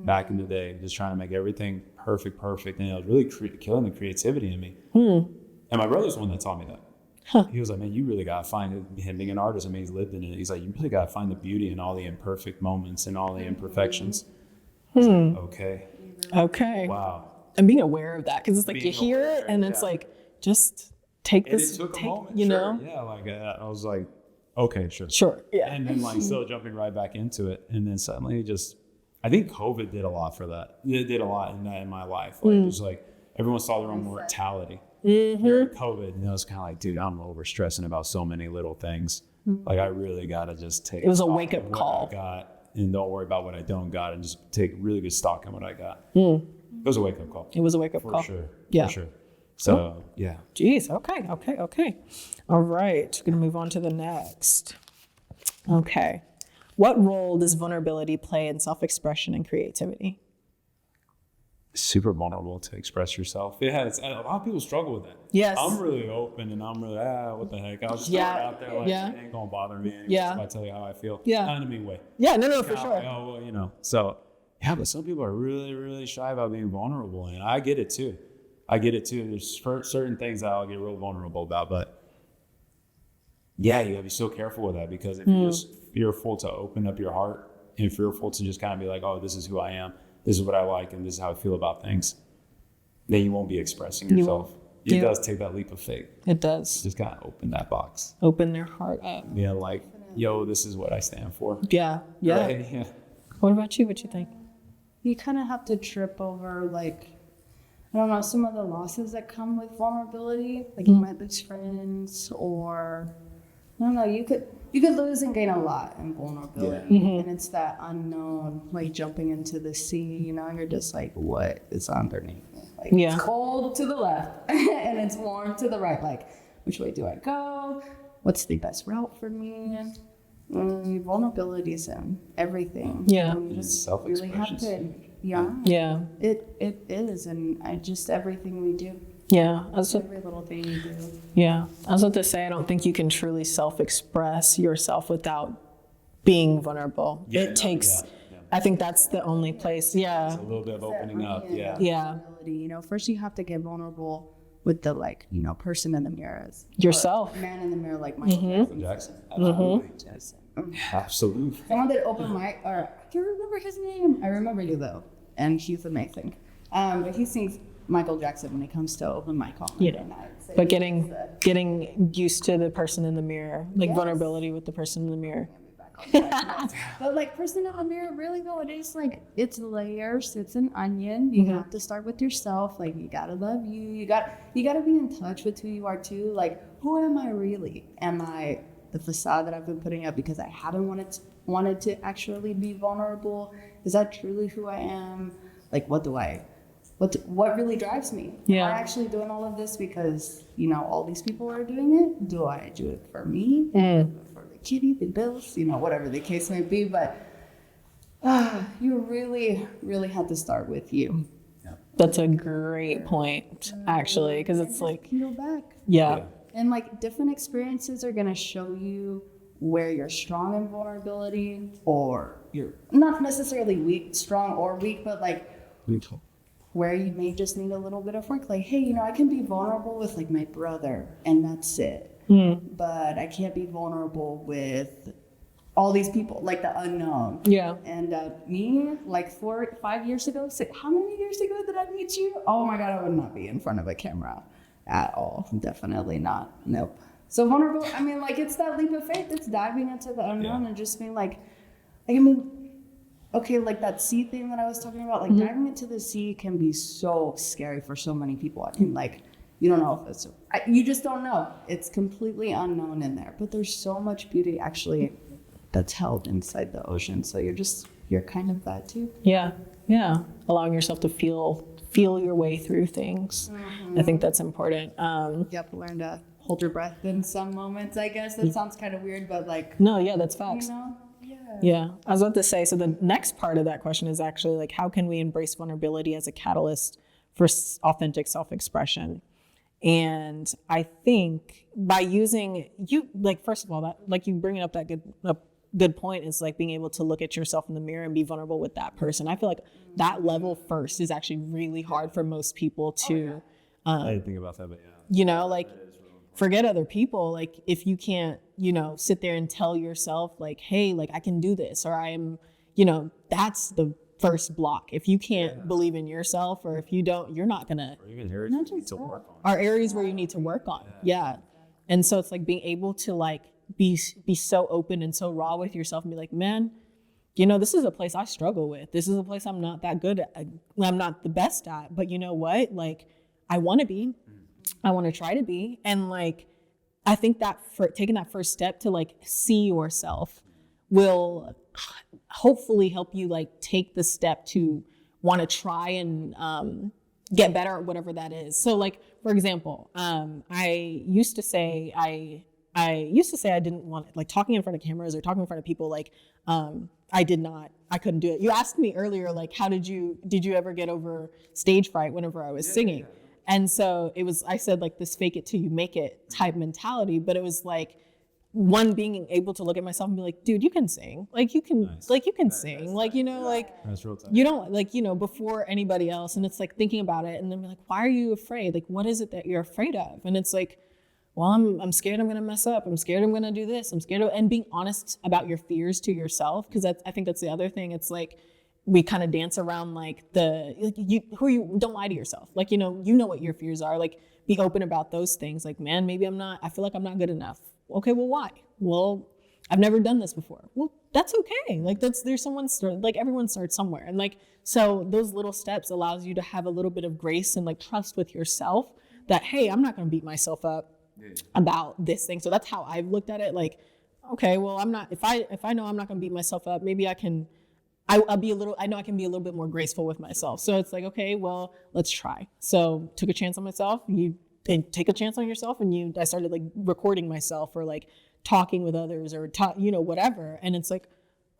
back in the day, just trying to make everything perfect. And it was really killing the creativity in me. And my brother's the one that taught me that. Huh. He was like, man, you really got to find it. Him being an artist, I mean, he's lived in it. He's like, you really got to find the beauty in all the imperfect moments and all the imperfections. Like, okay. Wow. And being aware of that, because it's like you hear it and it's like, just take this. And it took a moment, know? Yeah, like I was like, okay, sure. Sure, yeah. And then like still jumping right back into it. And then suddenly I think COVID did a lot for that. It did a lot in that in my life. Like it was like everyone saw their own mortality during COVID. And it was kind of like, dude, I'm over stressing about so many little things. Like I really got to just take. It was a wake up call. I got, and don't worry about what I don't got, and just take really good stock on what I got. It was a wake up call. It was a wake up call. For sure. Yeah. For sure. So, yeah. Geez. Okay. All right. We're going to move on to the next. Okay. What role does vulnerability play in self-expression and creativity? Super vulnerable to express yourself. Yeah, a lot of people struggle with that. Yes. I'm really open and I'm really, what the heck? I'll just throw it out there like, it ain't going to bother me anyway if I tell you how I feel. Yeah. Not in a mean way. Yeah, no, for sure. Oh, well, So, yeah, but some people are really, really shy about being vulnerable. And I get it too. There's certain things that I'll get real vulnerable about, but yeah, you gotta be so careful with that because if you're just fearful to open up your heart and fearful to just kind of be like, oh, this is who I am, this is what I like, and this is how I feel about things, then you won't be expressing yourself. It does take that leap of faith. It does. Just kind of open that box. Open their heart up. Yeah, like, yo, this is what I stand for. Yeah. Right? Yeah. What about you? What you think? You kind of have to trip over like, I don't know, some of the losses that come with vulnerability. Like you might lose friends, or I don't know, you could lose and gain a lot in vulnerability. And it's that unknown, like jumping into the sea, you're just like, what is underneath me? Like it's cold to the left and it's warm to the right. Like, which way do I go? What's the best route for me? Vulnerabilities in everything. Yeah. You just Self-expression. really have to. Yeah. It is, and everything we do. Yeah. Every little thing we do. Yeah. I was about to say, I don't think you can truly self-express yourself without being vulnerable. Yeah, it takes, I think that's the only place. Yeah. It's a little bit of opening up. Yeah. Yeah. First you have to get vulnerable with the person in the mirror. Yourself. Man in the mirror like Michael Jackson. Jackson. Absolutely. Someone did open mic, or I can't remember his name. I remember you though, and he's amazing. But he sings Michael Jackson when it comes to open mic on Monday nights. But getting used to the person in the mirror, like vulnerability with the person in the mirror. But person in the mirror, really though, it's layers. It's an onion. You have to start with yourself. Like you gotta love you. You gotta be in touch with who you are too. Like who am I really? Am I the facade that I've been putting up because I haven't wanted to actually be vulnerable? Is that truly who I am? Like what really drives me? Yeah. Am I actually doing all of this because all these people are doing it? Do I do it for me? For the kitty, the bills, whatever the case may be, but you really, really have to start with you. Yeah. That's a great point, actually, because it's like, peel back. Yeah. And different experiences are gonna show you where you're strong in vulnerability, or you're not necessarily weak, strong or weak, but where you may just need a little bit of work. Like, hey, I can be vulnerable with my brother, and that's it. But I can't be vulnerable with all these people, like the unknown. Yeah. And me, like 5 years ago, how many years ago did I meet you? Oh my God, I would not be in front of a camera at all. Definitely not. Nope. So vulnerable, I mean, like, it's that leap of faith. It's diving into the unknown and just being like, I mean, okay, like that sea thing that I was talking about, like diving into the sea can be so scary for so many people. I mean, like, you don't know if it's, you just don't know. It's completely unknown in there. But there's so much beauty actually that's held inside the ocean. So you're kind of that too. Yeah. Yeah. Allowing yourself to feel your way through things. I think that's important. Yep, learn to hold your breath in some moments, I guess. That sounds kind of weird, but like. No, yeah, that's facts. You know? Yeah. I was about to say, so the next part of that question is actually like, how can we embrace vulnerability as a catalyst for authentic self-expression? And I think by using first of all, that, like, you bringing up that good point is like being able to look at yourself in the mirror and be vulnerable with that person. I feel like that level first is actually really hard for most people to, I didn't think about that, but yeah. You know, like, forget other people. Like, if you can't, sit there and tell yourself like, hey, like, I can do this, or I am, that's the first block. If you can't believe in yourself, or if you don't, you're not gonna. Or even areas you need to work on. Are areas where you need to work on. Yeah. And so it's like being able to like be so open and so raw with yourself and be like, man, this is a place I struggle with. This is a place I'm not that good at. I'm not the best at. But you know what? Like, I want to be. I want to try to be. And like, I think that for taking that first step to like see yourself will hopefully help you like take the step to want to try and get better at whatever that is. So like, for example, I used to say I didn't want it, like talking in front of cameras or talking in front of people, like I couldn't do it. You asked me earlier, like, did you ever get over stage fright whenever I was singing? Yeah. And so I said like this fake it till you make it type mentality, but it was like being able to look at myself and be like, dude, you can sing. Like you can, like you can sing. Like, like that's real tough. You don't like, before anybody else. And it's like thinking about it and then be like, why are you afraid? Like, what is it that you're afraid of? And it's like, well, I'm scared I'm going to mess up. I'm scared I'm going to do this. I'm scared and being honest about your fears to yourself. Cause I think that's the other thing. It's like, we kind of dance around like don't lie to yourself. Like, you know what your fears are, like be open about those things. Like, man, maybe I feel like I'm not good enough. Okay, well, why? Well, I've never done this before. Well, that's okay. Like everyone starts somewhere. And like, so those little steps allows you to have a little bit of grace and like trust with yourself that, hey, I'm not going to beat myself up about this thing. So that's how I've looked at it. Like, okay, well, I'm not, if I know I'm not going to beat myself up, maybe I can be a little, I know I can be a little bit more graceful with myself. So it's like, okay, well, let's try. So took a chance on myself. You take a chance on yourself, and I started like recording myself or like talking with others or whatever. And it's like,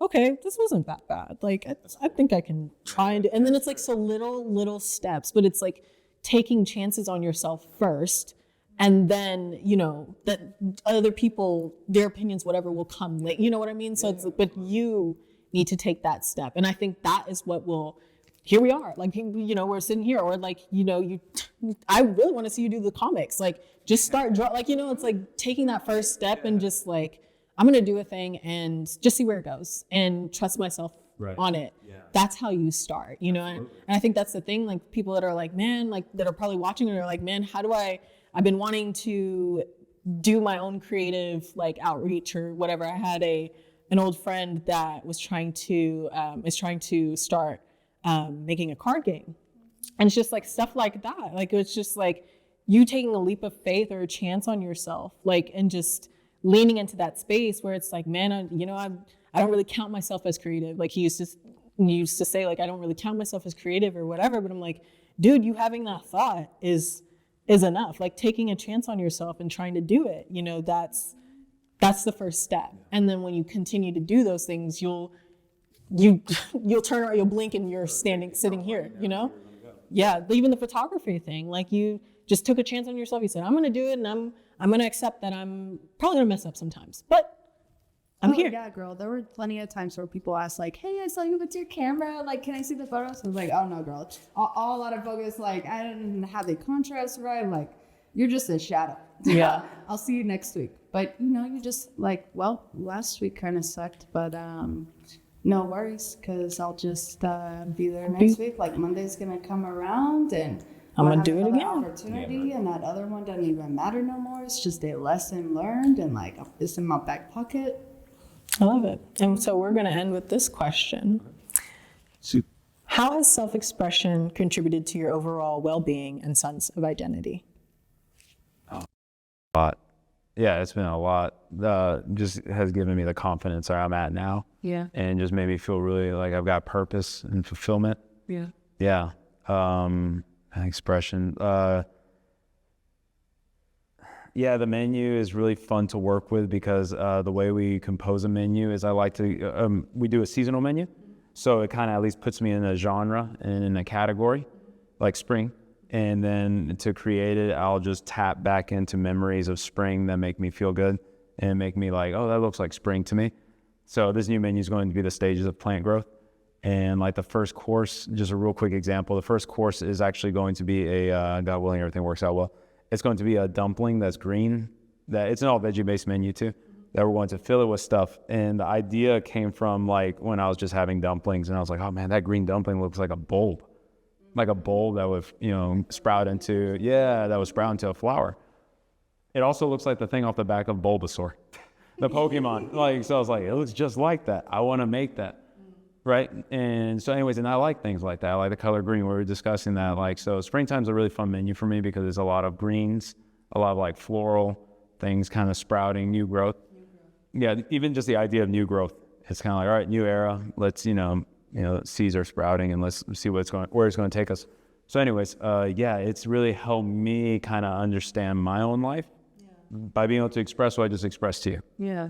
okay, this wasn't that bad. Like, I think I can try and then it's like, so little steps, but it's like taking chances on yourself first. And then, that other people, their opinions, whatever will come late. You know what I mean? So it's, but you need to take that step. And I think that is what here we are, like, we're sitting here, or like, I really want to see you do the comics, like just start it's like taking that first step and just like, I'm going to do a thing and just see where it goes and trust myself on it. Yeah. That's how you start, and I think that's the thing, like people that are like, man, like that are probably watching and are like, man, I've been wanting to do my own creative like outreach or whatever. I had an old friend that was trying to start making a card game. And it's just like stuff like that. Like, it's just like you taking a leap of faith or a chance on yourself, like, and just leaning into that space where it's like, man, I don't really count myself as creative. Like he used to say, like, I don't really count myself as creative or whatever, but I'm like, dude, you having that thought is enough. Like taking a chance on yourself and trying to do it, that's the first step. And then when you continue to do those things, you'll turn around, you'll blink and you're sitting here, Yeah, even the photography thing, like you just took a chance on yourself. You said, I'm going to do it, and I'm going to accept that I'm probably going to mess up sometimes, but I'm here. Yeah, girl. There were plenty of times where people asked like, hey, I saw you with your camera. Like, can I see the photos? I was like, oh no, girl. All out of focus. Like, I didn't have the contrast right. Like, you're just a shadow. Yeah. I'll see you next week. But you just like, well, last week kind of sucked, but no worries, because I'll just be there next week. Like Monday's gonna come around and I'm gonna have do it another again. opportunity, and that other one doesn't even matter no more. It's just a lesson learned, and like it's in my back pocket. I love it. And so we're gonna end with this question. How has self-expression contributed to your overall well-being and sense of identity? A lot. Yeah, it's been a lot. Just has given me the confidence where I'm at now. Yeah. And just made me feel really like I've got purpose and fulfillment. Yeah. Yeah. And expression. Yeah, the menu is really fun to work with because the way we compose a menu is I like to, we do a seasonal menu. So it kind of at least puts me in a genre and in a category, like spring. And then to create it, I'll just tap back into memories of spring that make me feel good and make me like, oh, that looks like spring to me. So this new menu is going to be the stages of plant growth. And like the first course, just a real quick example, the first course is actually going to be a, God willing, everything works out well. It's going to be a dumpling that's green. It's an all veggie-based menu too, that we're going to fill it with stuff. And the idea came from like when I was just having dumplings and I was like, oh man, that green dumpling looks like a bulb that would, sprout into, that would sprout into a flower. It also looks like the thing off the back of Bulbasaur, the Pokemon. So I was like, it looks just like that. I want to make that. Right. And so anyways, and I like things like that. I like the color green. We were discussing that. So springtime's a really fun menu for me because there's a lot of greens, a lot of like floral things kind of sprouting, new growth. Yeah. Even just the idea of new growth. It's kind of like, all right, new era. Let's, seeds are sprouting and let's see where it's going to take us. So anyways, it's really helped me kind of understand my own life by being able to express what I just expressed to you. Yeah.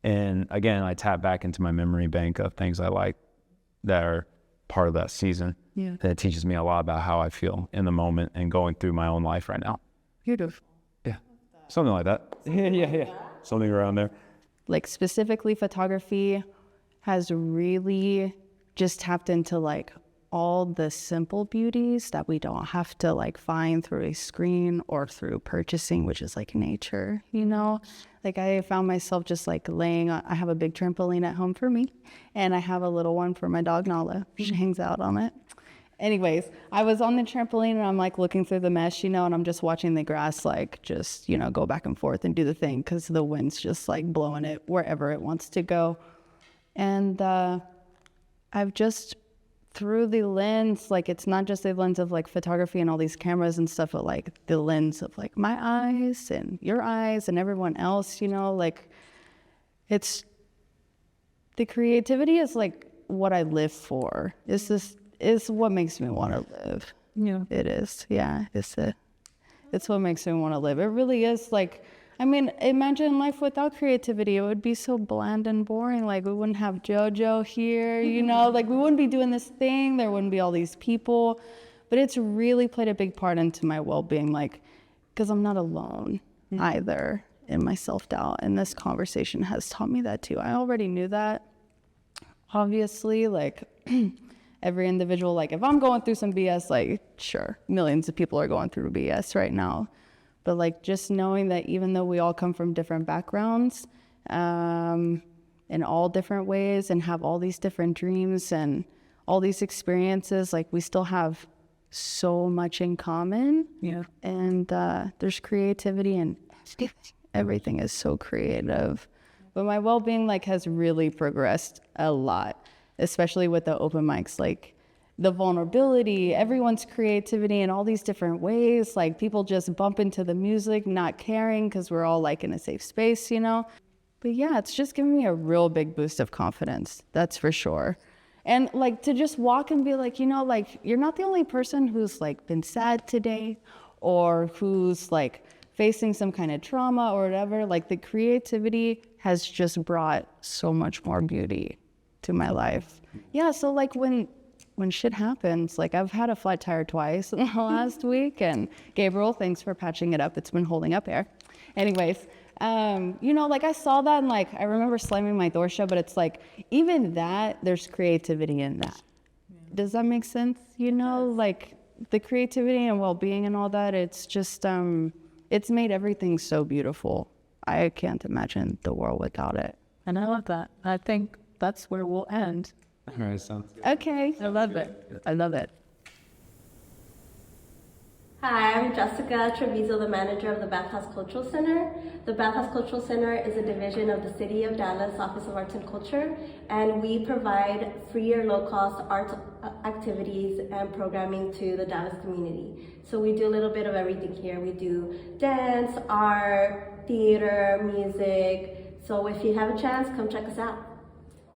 And again, I tap back into my memory bank of things I like that are part of that season. Yeah. And it teaches me a lot about how I feel in the moment and going through my own life right now. Beautiful. Yeah. Something like that. Yeah. Something around there. Like specifically photography has really just tapped into like all the simple beauties that we don't have to like find through a screen or through purchasing, which is like nature, Like I found myself just like I have a big trampoline at home for me, and I have a little one for my dog Nala. She hangs out on it. Anyways, I was on the trampoline and I'm like looking through the mesh, and I'm just watching the grass like just, go back and forth and do the thing because the wind's just like blowing it wherever it wants to go. And I've just, through the lens, like it's not just the lens of like photography and all these cameras and stuff, but like the lens of like my eyes and your eyes and everyone else, like it's, the creativity is like what I live for. Is what makes me want to live. Yeah. It is. Yeah. It's what makes me want to live. It really is like, imagine life without creativity. It would be so bland and boring. Like we wouldn't have Jojo here, like we wouldn't be doing this thing. There wouldn't be all these people, but it's really played a big part into my well-being. Like, cause I'm not alone either in my self-doubt. And this conversation has taught me that too. I already knew that. Obviously, like every individual, like if I'm going through some BS, like sure, millions of people are going through BS right now. But like just knowing that even though we all come from different backgrounds, in all different ways and have all these different dreams and all these experiences, like we still have so much in common. Yeah. And there's creativity and everything is so creative. But my well-being like has really progressed a lot, especially with the open mics, like the vulnerability, everyone's creativity in all these different ways. Like people just bump into the music, not caring because we're all like in a safe space, But yeah, it's just given me a real big boost of confidence. That's for sure. And like to just walk and be like, like you're not the only person who's like been sad today or who's like facing some kind of trauma or whatever. Like the creativity has just brought so much more beauty to my life. Yeah, so like when shit happens, like I've had a flat tire twice in the last week, and Gabriel, thanks for patching it up. It's been holding up air. Anyways, like I saw that and like I remember slamming my door shut, but it's like even that, there's creativity in that. Yeah. Does that make sense? Like the creativity and well-being and all that, it's just, it's made everything so beautiful. I can't imagine the world without it. And I love that. I think that's where we'll end. All right, sounds good. Okay. I love it. I love it. Hi, I'm Jessica Treviso, the manager of the Bathhouse Cultural Center. The Bathhouse Cultural Center is a division of the City of Dallas Office of Arts and Culture, and we provide free or low-cost art activities and programming to the Dallas community. So we do a little bit of everything here. We do dance, art, theater, music. So if you have a chance, come check us out.